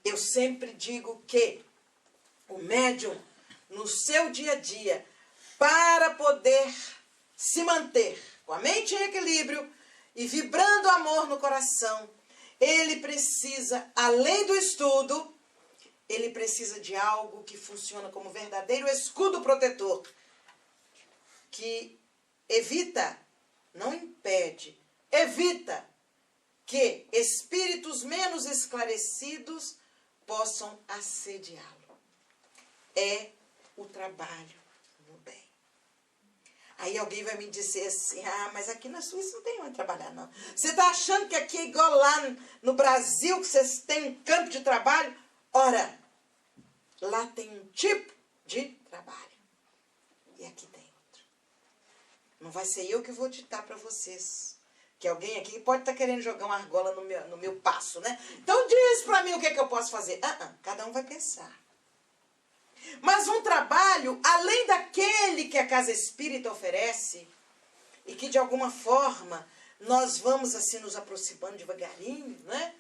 Eu sempre digo que o médium, no seu dia a dia, para poder se manter com a mente em equilíbrio e vibrando amor no coração, ele precisa, além do estudo, ele precisa de algo que funciona como verdadeiro escudo protetor, que evita, não impede, evita que espíritos menos esclarecidos possam assediá-lo. É o trabalho no bem. Aí alguém vai me dizer assim, mas aqui na Suíça não tem onde trabalhar, não. Você está achando que aqui é igual lá no Brasil, que vocês têm um campo de trabalho? Ora, lá tem um tipo de trabalho. E aqui tem outro. Não vai ser eu que vou ditar para vocês. Que alguém aqui pode estar querendo jogar uma argola no meu passo, né? Então diz para mim o que é que eu posso fazer. Cada um vai pensar. Mas um trabalho, além daquele que a Casa Espírita oferece, e que de alguma forma nós vamos assim nos aproximando devagarinho, né?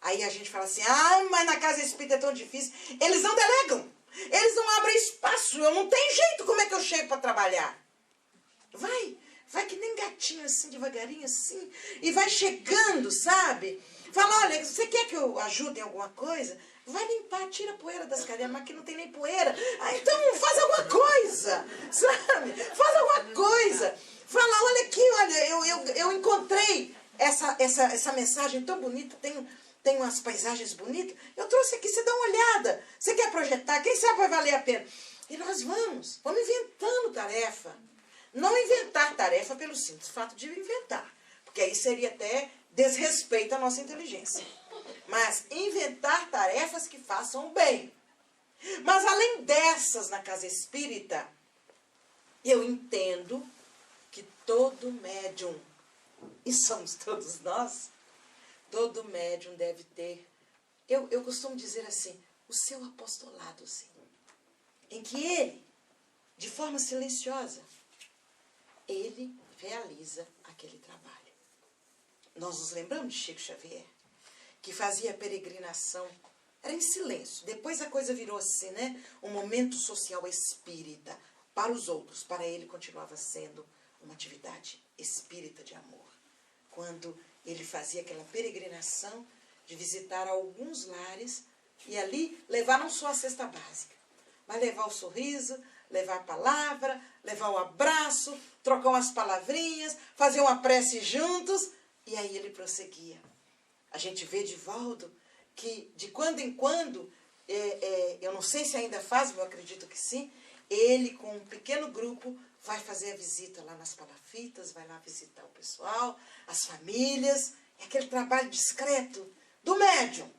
Aí a gente fala assim, mas na Casa Espírita é tão difícil. Eles não delegam, eles não abrem espaço, eu não tenho jeito, como é que eu chego para trabalhar? Vai que nem gatinho assim, devagarinho assim, e vai chegando, sabe? Fala, olha, você quer que eu ajude em alguma coisa? Vai limpar, tira a poeira das cadeiras, mas aqui não tem nem poeira. Então faz alguma coisa, sabe? Faz alguma coisa. Fala, olha aqui, olha, eu encontrei essa mensagem tão bonita, tem umas paisagens bonitas. Eu trouxe aqui, você dá uma olhada. Você quer projetar? Quem sabe vai valer a pena? E nós vamos inventando tarefa. Não inventar tarefa pelo simples fato de inventar, porque aí seria até desrespeito à nossa inteligência. Mas inventar tarefas que façam bem. Mas além dessas, na Casa Espírita, eu entendo que todo médium, e somos todos nós, todo médium deve ter, eu costumo dizer assim, o seu apostolado, sim, em que ele, de forma silenciosa, ele realiza aquele trabalho. Nós nos lembramos de Chico Xavier, que fazia a peregrinação, era em silêncio. Depois a coisa virou assim, né? Um momento social espírita para os outros. Para ele continuava sendo uma atividade espírita de amor. Quando ele fazia aquela peregrinação de visitar alguns lares e ali levar não só a cesta básica, mas levar o sorriso, levar a palavra, levar o abraço, trocar umas palavrinhas, fazer uma prece juntos, e aí ele prosseguia. A gente vê Divaldo que de quando em quando, eu não sei se ainda faz, mas eu acredito que sim, ele com um pequeno grupo vai fazer a visita lá nas palafitas, vai lá visitar o pessoal, as famílias, é aquele trabalho discreto do médium.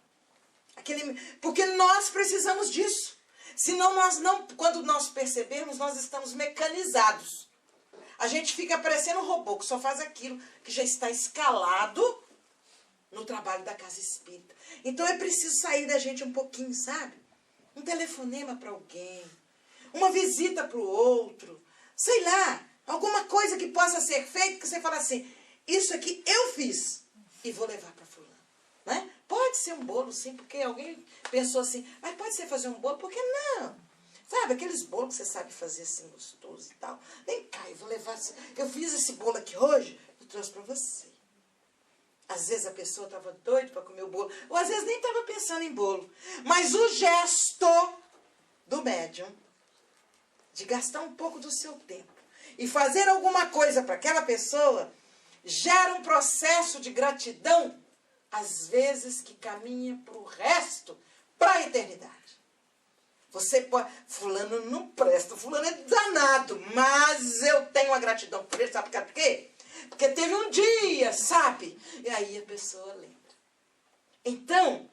Porque nós precisamos disso. Senão quando nós percebermos, nós estamos mecanizados. A gente fica parecendo um robô que só faz aquilo que já está escalado no trabalho da Casa Espírita. Então é preciso sair da gente um pouquinho, sabe? Um telefonema para alguém, uma visita para o outro, sei lá, alguma coisa que possa ser feita que você fala assim, isso aqui eu fiz e vou levar para fulano. Né? Pode ser um bolo, sim, porque alguém pensou assim, mas pode ser fazer um bolo, por que não? Sabe, aqueles bolos que você sabe fazer assim, gostoso e tal. Vem cá, eu vou levar, eu fiz esse bolo aqui hoje, eu trouxe para você. Às vezes a pessoa estava doida para comer o bolo, ou às vezes nem estava pensando em bolo. Mas o gesto do médium de gastar um pouco do seu tempo e fazer alguma coisa para aquela pessoa gera um processo de gratidão, às vezes que caminha para o resto, para a eternidade. Você pode, fulano não presta, fulano é danado, mas eu tenho a gratidão por ele, sabe por quê? Porque teve um dia, sabe? E aí a pessoa lembra. Então,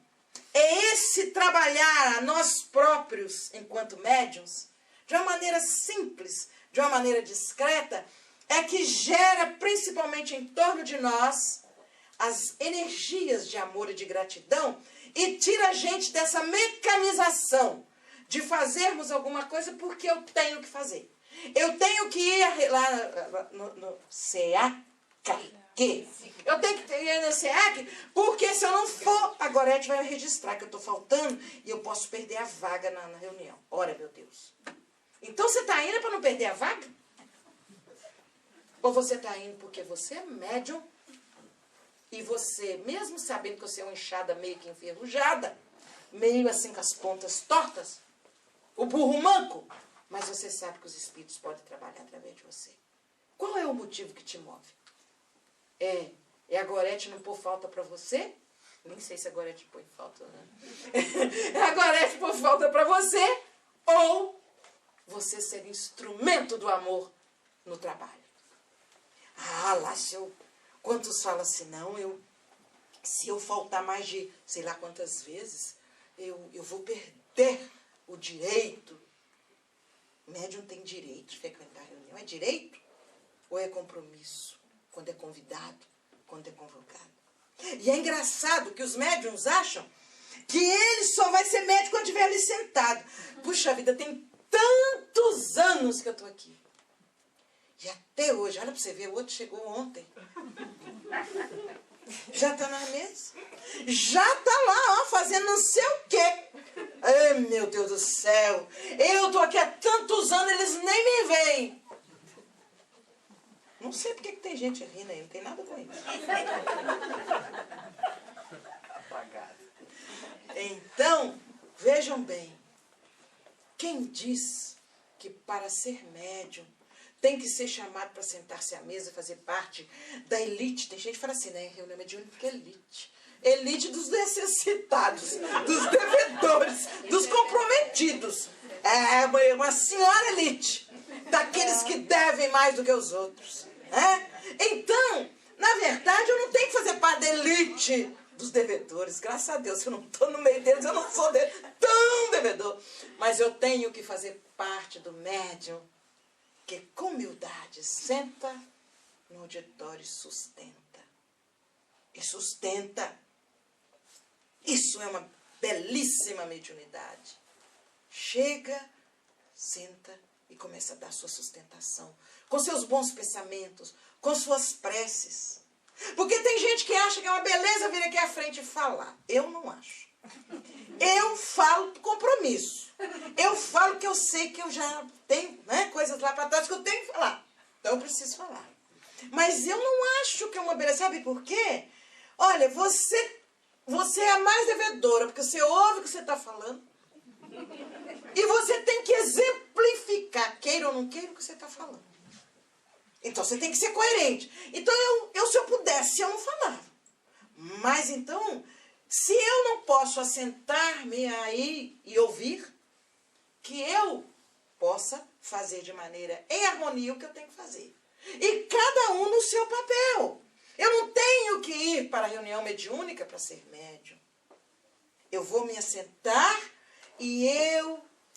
é esse trabalhar a nós próprios, enquanto médiuns, de uma maneira simples, de uma maneira discreta, é que gera, principalmente em torno de nós, as energias de amor e de gratidão e tira a gente dessa mecanização de fazermos alguma coisa porque eu tenho que fazer. Eu tenho que ir lá no SEAC. Eu tenho que ir no SEAC, porque se eu não for, a Gorete vai registrar que eu estou faltando e eu posso perder a vaga na reunião. Ora, meu Deus. Então você está indo para não perder a vaga? Ou você está indo porque você é médium e você, mesmo sabendo que você é uma enxada meio que enferrujada, meio assim com as pontas tortas, o burro manco, mas você sabe que os espíritos podem trabalhar através de você. Qual é o motivo que te move? É a Gorete não pôr falta para você? Nem sei se a Gorete põe falta, né? É a Gorete pôr falta para você? Ou você ser instrumento do amor no trabalho? Ah, lá se eu... Quantos falam assim, não, se eu faltar mais de sei lá quantas vezes, eu vou perder o direito. O médium tem direito de frequentar a reunião. É direito ou é compromisso? Quando é convidado, quando é convocado. E é engraçado que os médiums acham que ele só vai ser médium quando estiver ali sentado. Puxa vida, tem tantos anos que eu estou aqui. E até hoje, olha para você ver, o outro chegou ontem. Já está na mesa. Já está lá, ó, fazendo não sei o quê. Ai, meu Deus do céu. Eu estou aqui há tantos anos, eles nem me veem. Não sei porque que tem gente rindo aí, não tem nada com isso. Apagado. Então, vejam bem. Quem diz que para ser médium tem que ser chamado para sentar-se à mesa, fazer parte da elite? Tem gente que fala assim, né? Reunião mediúnica é elite. Elite dos necessitados, dos devedores, dos comprometidos. É uma senhora elite. Daqueles que devem mais do que os outros. Então, na verdade, eu não tenho que fazer parte da elite dos devedores. Graças a Deus, eu não estou no meio deles, eu não sou tão devedor. Mas eu tenho que fazer parte do médium que, com humildade, senta no auditório e sustenta. E sustenta. Isso é uma belíssima mediunidade. Chega, senta e começa a dar sua sustentação. Com seus bons pensamentos, com suas preces. Porque tem gente que acha que é uma beleza vir aqui à frente e falar. Eu não acho. Eu falo por compromisso. Eu falo que eu sei que eu já tenho, né, coisas lá para trás que eu tenho que falar. Então eu preciso falar. Mas eu não acho que é uma beleza. Sabe por quê? Olha, você é a mais devedora, porque você ouve o que você está falando. E você tem que exemplificar, queira ou não queira, o que você está falando. Então você tem que ser coerente. Então se eu pudesse, eu não falava. Mas então, se eu não posso assentar-me aí e ouvir, que eu possa fazer de maneira em harmonia o que eu tenho que fazer. E cada um no seu papel. Eu não tenho que ir para a reunião mediúnica para ser médium. Eu vou me assentar e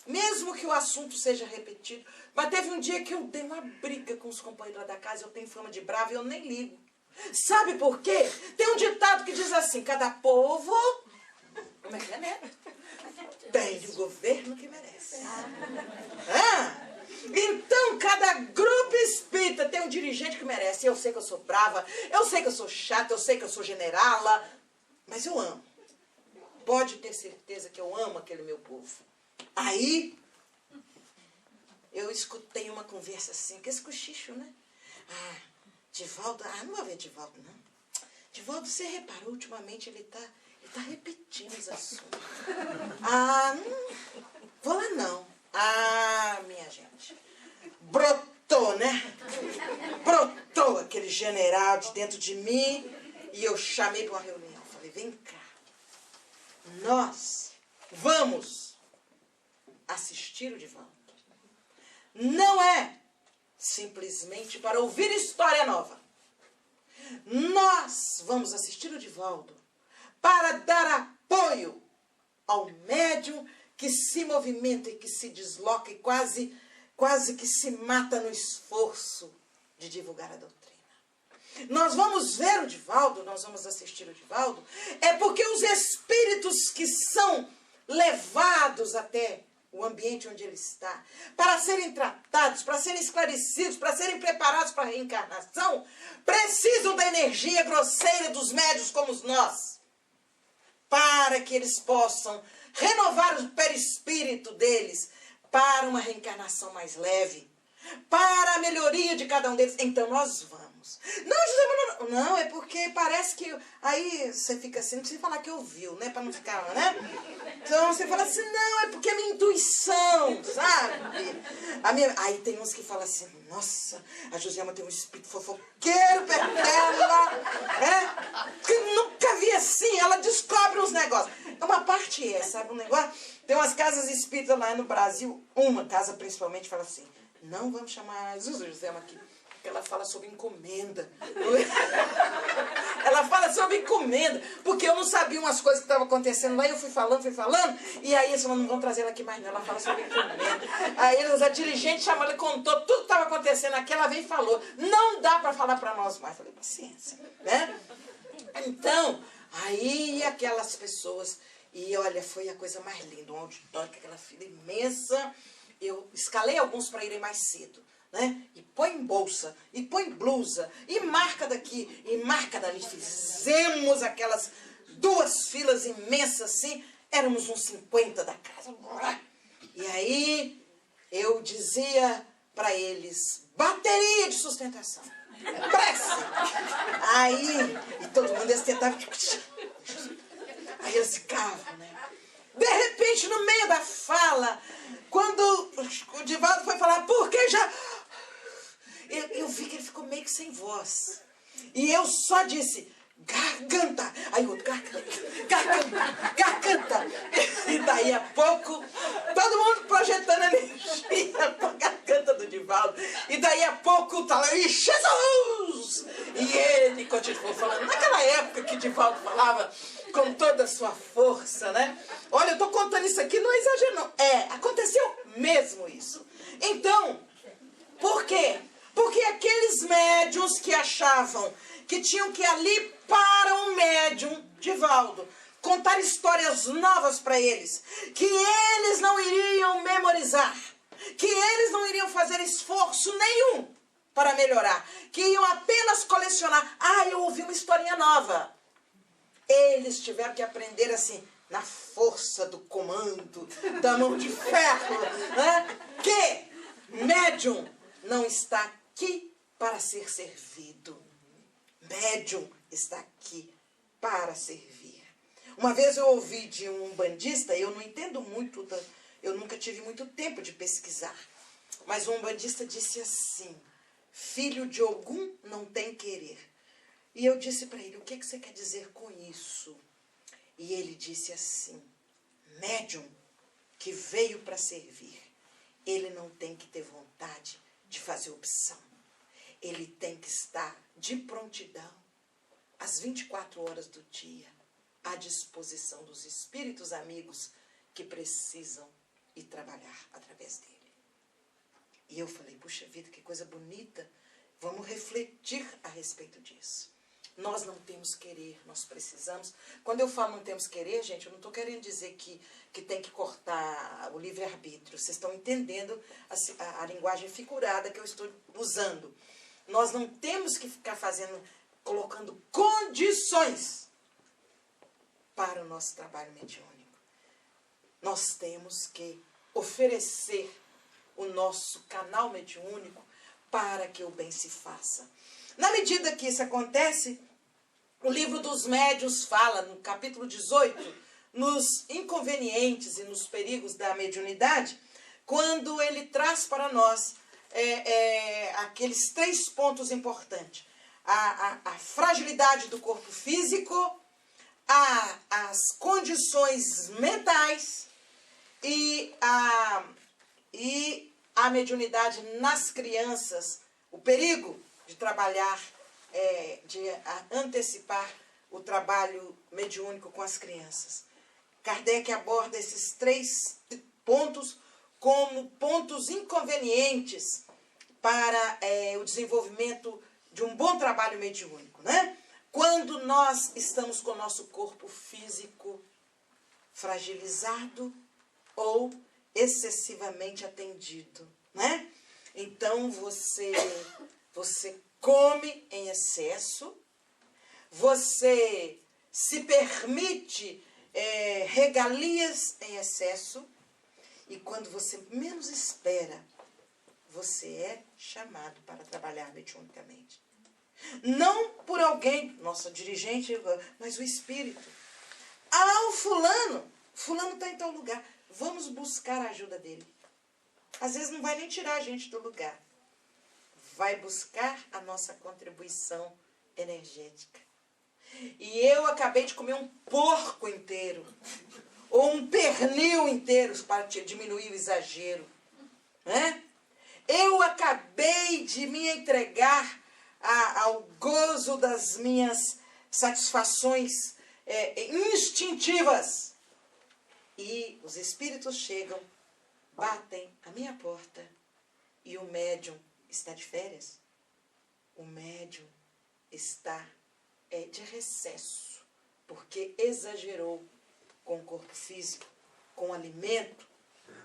mesmo que o assunto seja repetido, mas teve um dia que eu dei uma briga com os companheiros lá da casa, eu tenho fama de brava e eu nem ligo. Sabe por quê? Tem um ditado que diz assim, cada povo Como é que é, né? Tem o governo que merece. Então, cada grupo espírita tem um dirigente que merece. Eu sei que eu sou brava, eu sei que eu sou chata, eu sei que eu sou generala, mas eu amo. Pode ter certeza que eu amo aquele meu povo. Aí, eu escutei uma conversa assim, que esse cochicho, né? Divaldo, não vou ver Divaldo, não. Divaldo, você reparou, ultimamente ele tá repetindo os assuntos. Não vou lá não. Minha gente, brotou, né? Brotou aquele general de dentro de mim e eu chamei para uma reunião. Falei, vem cá, nós vamos assistir o Divaldo. Não é simplesmente para ouvir história nova. Nós vamos assistir o Divaldo para dar apoio ao médium que se movimenta e que se desloca e quase que se mata no esforço de divulgar a doutrina. Nós vamos ver o Divaldo, nós vamos assistir o Divaldo, é porque os espíritos que são levados até o ambiente onde ele está, para serem tratados, para serem esclarecidos, para serem preparados para a reencarnação, precisam da energia grosseira dos médiuns como nós, para que eles possam renovar o perispírito deles para uma reencarnação mais leve, para a melhoria de cada um deles. Então nós vamos. Não, José Manuel, não, é porque parece que aí você fica assim, não precisa falar que ouviu, né, para não ficar, né? Então você fala assim, não, é porque é minha intuição, sabe? Aí tem uns que falam assim, nossa, a Joselma tem um espírito fofoqueiro perto dela, né? Que nunca vi assim, ela descobre uns negócios. Uma parte é, sabe, um negócio? Tem umas casas espíritas lá no Brasil, uma casa principalmente fala assim, não vamos chamar a Joselma aqui, porque ela fala sobre encomenda. Ela fala sobre encomenda, porque eu não sabia umas coisas que estavam acontecendo lá, e eu fui falando, e aí eles falaram, não vão trazer ela aqui mais não, ela fala sobre encomenda. Aí a dirigente chamou, ela contou tudo que estava acontecendo aqui, ela veio e falou, não dá para falar para nós mais. Eu falei, paciência, né? Então, aí aquelas pessoas, e olha, foi a coisa mais linda, um auditório com aquela fila imensa, eu escalei alguns para irem mais cedo, né? E põe em bolsa, e põe blusa, e marca daqui, e marca dali. Fizemos aquelas 2 filas imensas assim, éramos uns 50 da casa. E aí eu dizia para eles, bateria de sustentação, prece. Aí, e todo mundo eles tentavam, aí eles ficavam, né? De repente, no meio da fala, quando o Divaldo foi falar, porque já... Eu vi que ele ficou meio que sem voz. E eu só disse, garganta. Aí o outro, garganta. E daí a pouco, todo mundo projetando energia para a garganta do Divaldo. E daí a pouco, tá lá, Jesus! E ele continuou falando. Naquela época que Divaldo falava com toda a sua força, né? Olha, eu tô contando isso aqui, não é exagero, não. Aconteceu mesmo isso. Então, por quê? Porque aqueles médiuns que achavam que tinham que ir ali para um médium, Divaldo, contar histórias novas para eles, que eles não iriam memorizar, que eles não iriam fazer esforço nenhum para melhorar, que iam apenas colecionar. Eu ouvi uma historinha nova. Eles tiveram que aprender assim, na força do comando, da mão de ferro, né? Que médium não está aqui para ser servido. Médium está aqui para servir. Uma vez eu ouvi de um umbandista, eu não entendo muito, eu nunca tive muito tempo de pesquisar, mas um umbandista disse assim, filho de Ogum não tem querer. E eu disse para ele, o que você quer dizer com isso? E ele disse assim, médium que veio para servir, ele não tem que ter vontade de fazer opção. Ele tem que estar de prontidão, às 24 horas do dia, à disposição dos espíritos amigos que precisam ir trabalhar através dele. E eu falei, puxa vida, que coisa bonita, vamos refletir a respeito disso. nós não temos querer, nós precisamos. Quando eu falo não temos querer, gente, eu não estou querendo dizer que tem que cortar o livre-arbítrio. Vocês estão entendendo a linguagem figurada que eu estou usando. Nós não temos que ficar colocando condições para o nosso trabalho mediúnico. Nós temos que oferecer o nosso canal mediúnico para que o bem se faça. Na medida que isso acontece, o livro dos médiuns fala, no capítulo 18, nos inconvenientes e nos perigos da mediunidade, quando ele traz para nós aqueles 3 pontos importantes. A fragilidade do corpo físico, as condições mentais e a mediunidade nas crianças, o perigo de trabalhar, de antecipar o trabalho mediúnico com as crianças. Kardec aborda esses 3 pontos como pontos inconvenientes para o desenvolvimento de um bom trabalho mediúnico, né? Quando nós estamos com o nosso corpo físico fragilizado ou excessivamente atendido, né? Então você come em excesso, você se permite regalias em excesso, e quando você menos espera, você é chamado para trabalhar mediunicamente. Não por alguém, nossa dirigente, mas o espírito. O fulano está em tal lugar, vamos buscar a ajuda dele. Às vezes não vai nem tirar a gente do lugar. Vai buscar a nossa contribuição energética. E eu acabei de comer um porco inteiro, ou um pernil inteiro, para diminuir o exagero, né? Eu acabei de me entregar ao gozo das minhas satisfações instintivas. E os espíritos chegam, batem à minha porta, e o médium está de férias. O médium está de recesso, porque exagerou com o corpo físico, com o alimento,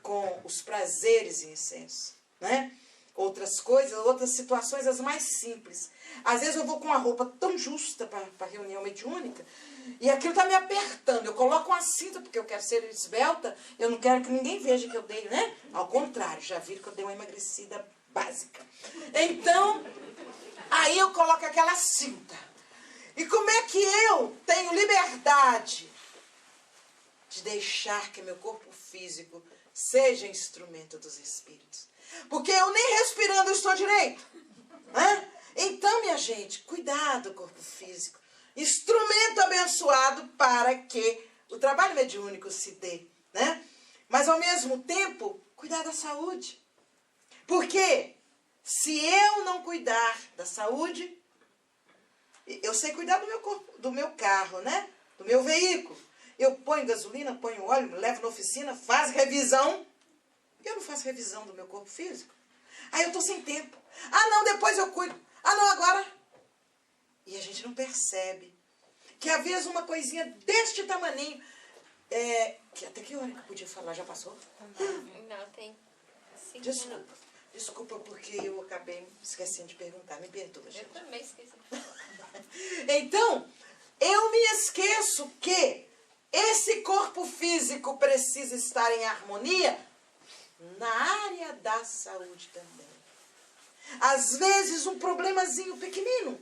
com os prazeres em excesso, né? Outras coisas, outras situações, as mais simples. Às vezes eu vou com uma roupa tão justa para a reunião mediúnica, e aquilo está me apertando. Eu coloco uma cinta porque eu quero ser esbelta, eu não quero que ninguém veja que eu dei, né? Ao contrário, já viram que eu dei uma emagrecida básica. Então, aí eu coloco aquela cinta. E como é que eu tenho liberdade de deixar que meu corpo físico seja instrumento dos espíritos? Porque eu nem respirando estou direito, né? Então, minha gente, cuidado com o corpo físico. Instrumento abençoado para que o trabalho mediúnico se dê, né? Mas, ao mesmo tempo, cuidar da saúde. Porque se eu não cuidar da saúde, eu sei cuidar do meu corpo, do meu carro, né? Do meu veículo. Eu ponho gasolina, ponho óleo, levo na oficina, faço revisão. Eu não faço revisão do meu corpo físico. Aí eu estou sem tempo. Não, depois eu cuido. Não, agora. E a gente não percebe que às vezes uma coisinha deste tamaninho, que até que hora que eu podia falar? Já passou? Não, tem 5 minutos. Desculpa, porque eu acabei esquecendo de perguntar. Me perdoa, gente. Eu também esqueci. Então, eu me esqueço que esse corpo físico precisa estar em harmonia na área da saúde também. Às vezes um problemazinho pequenino,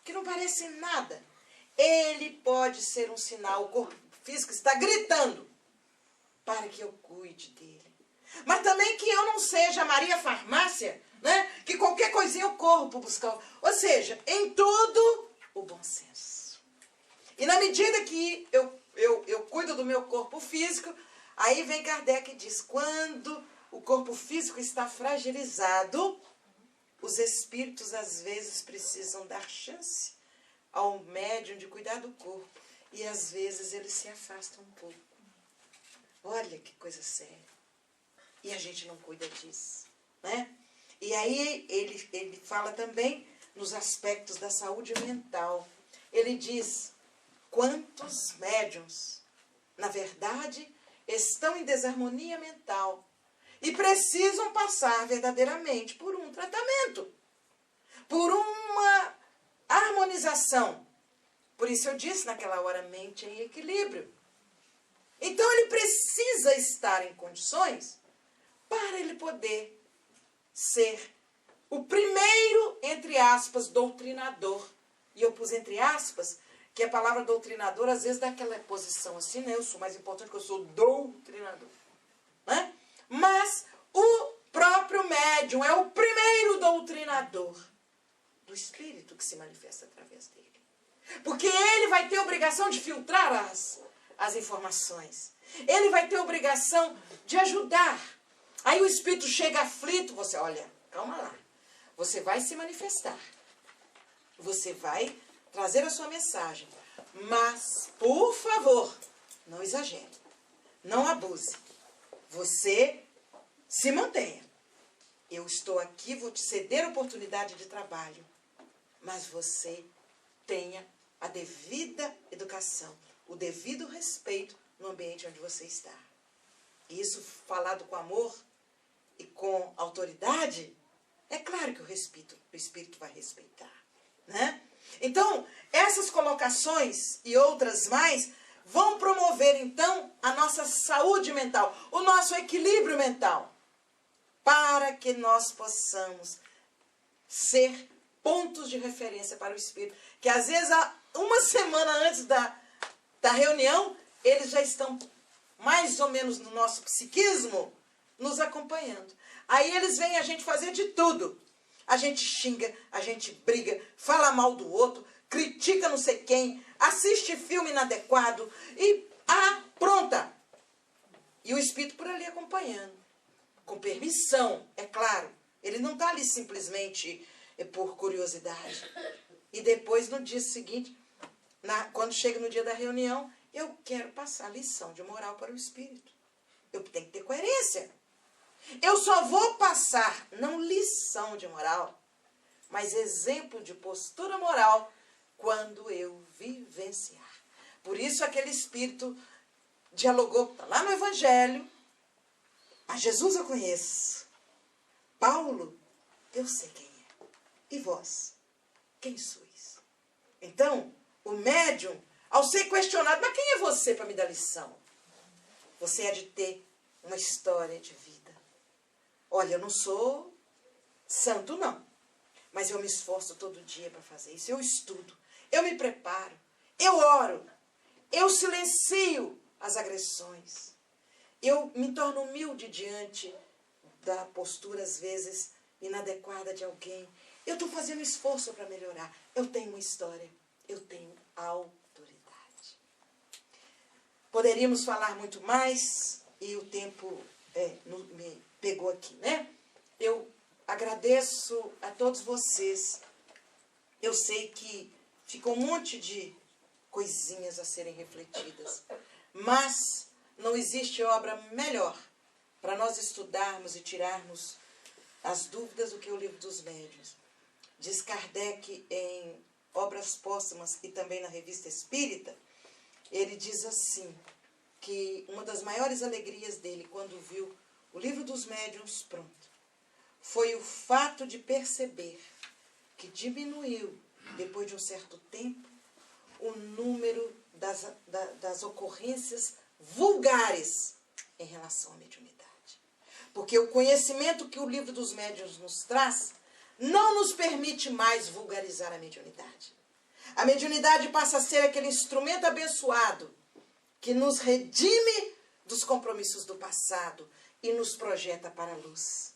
que não parece nada, ele pode ser um sinal. O corpo físico está gritando para que eu cuide dele. Mas também que eu não seja Maria Farmácia, né? Que qualquer coisinha eu corro para buscar. Ou seja, em tudo, o bom senso. E na medida que eu cuido do meu corpo físico, aí vem Kardec e diz, quando o corpo físico está fragilizado, os espíritos às vezes precisam dar chance ao médium de cuidar do corpo. E às vezes eles se afastam um pouco. Olha que coisa séria. E a gente não cuida disso, né? E aí ele fala também nos aspectos da saúde mental. ele diz: quantos médiuns, na verdade, estão em desarmonia mental e precisam passar verdadeiramente por um tratamento, por uma harmonização. Por isso eu disse naquela hora, mente em equilíbrio. Então ele precisa estar em condições para ele poder ser o primeiro, entre aspas, doutrinador. E eu pus entre aspas, que a palavra doutrinador às vezes dá aquela posição assim, né? Eu sou mais importante que eu sou doutrinador. Né? Mas o próprio médium é o primeiro doutrinador do espírito que se manifesta através dele. Porque ele vai ter a obrigação de filtrar as informações. Ele vai ter a obrigação de ajudar. Aí o espírito chega aflito, você, olha, calma lá. Você vai se manifestar. Você vai trazer a sua mensagem. Mas, por favor, não exagere. Não abuse. Você se mantenha. Eu estou aqui, vou te ceder a oportunidade de trabalho. Mas você tenha a devida educação, o devido respeito no ambiente onde você está. E isso falado com amor e com autoridade, é claro que o espírito vai respeitar. Né? Então, essas colocações e outras mais vão promover, então, a nossa saúde mental, o nosso equilíbrio mental, para que nós possamos ser pontos de referência para o espírito, que às vezes, uma semana antes da reunião, eles já estão mais ou menos no nosso psiquismo, nos acompanhando. Aí eles veem a gente fazer de tudo. A gente xinga, a gente briga, fala mal do outro, critica não sei quem, assiste filme inadequado e pronta. E o espírito por ali acompanhando. Com permissão, é claro. Ele não está ali simplesmente por curiosidade. E depois, no dia seguinte, quando chega no dia da reunião, eu quero passar lição de moral para o espírito. Eu tenho que ter coerência. Eu só vou passar, não lição de moral, mas exemplo de postura moral quando eu vivenciar. Por isso aquele espírito dialogou, está lá no Evangelho. A Jesus eu conheço. Paulo, eu sei quem é. E vós, quem sois? Então, o médium, ao ser questionado, mas quem é você para me dar lição? Você é de ter uma história de vida. Olha, eu não sou santo, não. Mas eu me esforço todo dia para fazer isso. Eu estudo, eu me preparo, eu oro, eu silencio as agressões. Eu me torno humilde diante da postura, às vezes, inadequada de alguém. Eu estou fazendo esforço para melhorar. Eu tenho uma história, eu tenho autoridade. Poderíamos falar muito mais e o tempo me pegou aqui, né? Eu agradeço a todos vocês. Eu sei que ficou um monte de coisinhas a serem refletidas, mas não existe obra melhor para nós estudarmos e tirarmos as dúvidas do que o Livro dos Médiuns. Diz Kardec em Obras Póstumas e também na Revista Espírita, ele diz assim, que uma das maiores alegrias dele quando viu o Livro dos Médiuns pronto, foi o fato de perceber que diminuiu, depois de um certo tempo, o número das ocorrências vulgares em relação à mediunidade. Porque o conhecimento que o Livro dos Médiuns nos traz não nos permite mais vulgarizar a mediunidade. A mediunidade passa a ser aquele instrumento abençoado que nos redime dos compromissos do passado e nos projeta para a luz.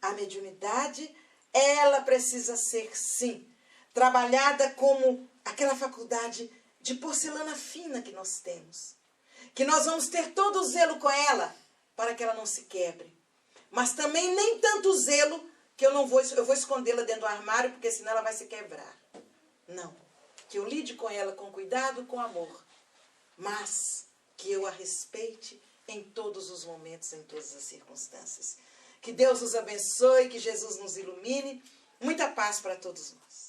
A mediunidade, ela precisa ser, sim, trabalhada como aquela faculdade de porcelana fina que nós temos. Que nós vamos ter todo o zelo com ela, para que ela não se quebre. Mas também nem tanto zelo que eu vou escondê-la dentro do armário, porque senão ela vai se quebrar. Não. Que eu lide com ela com cuidado, com amor. Mas que eu a respeite em todos os momentos, em todas as circunstâncias. Que Deus nos abençoe, que Jesus nos ilumine. Muita paz para todos nós.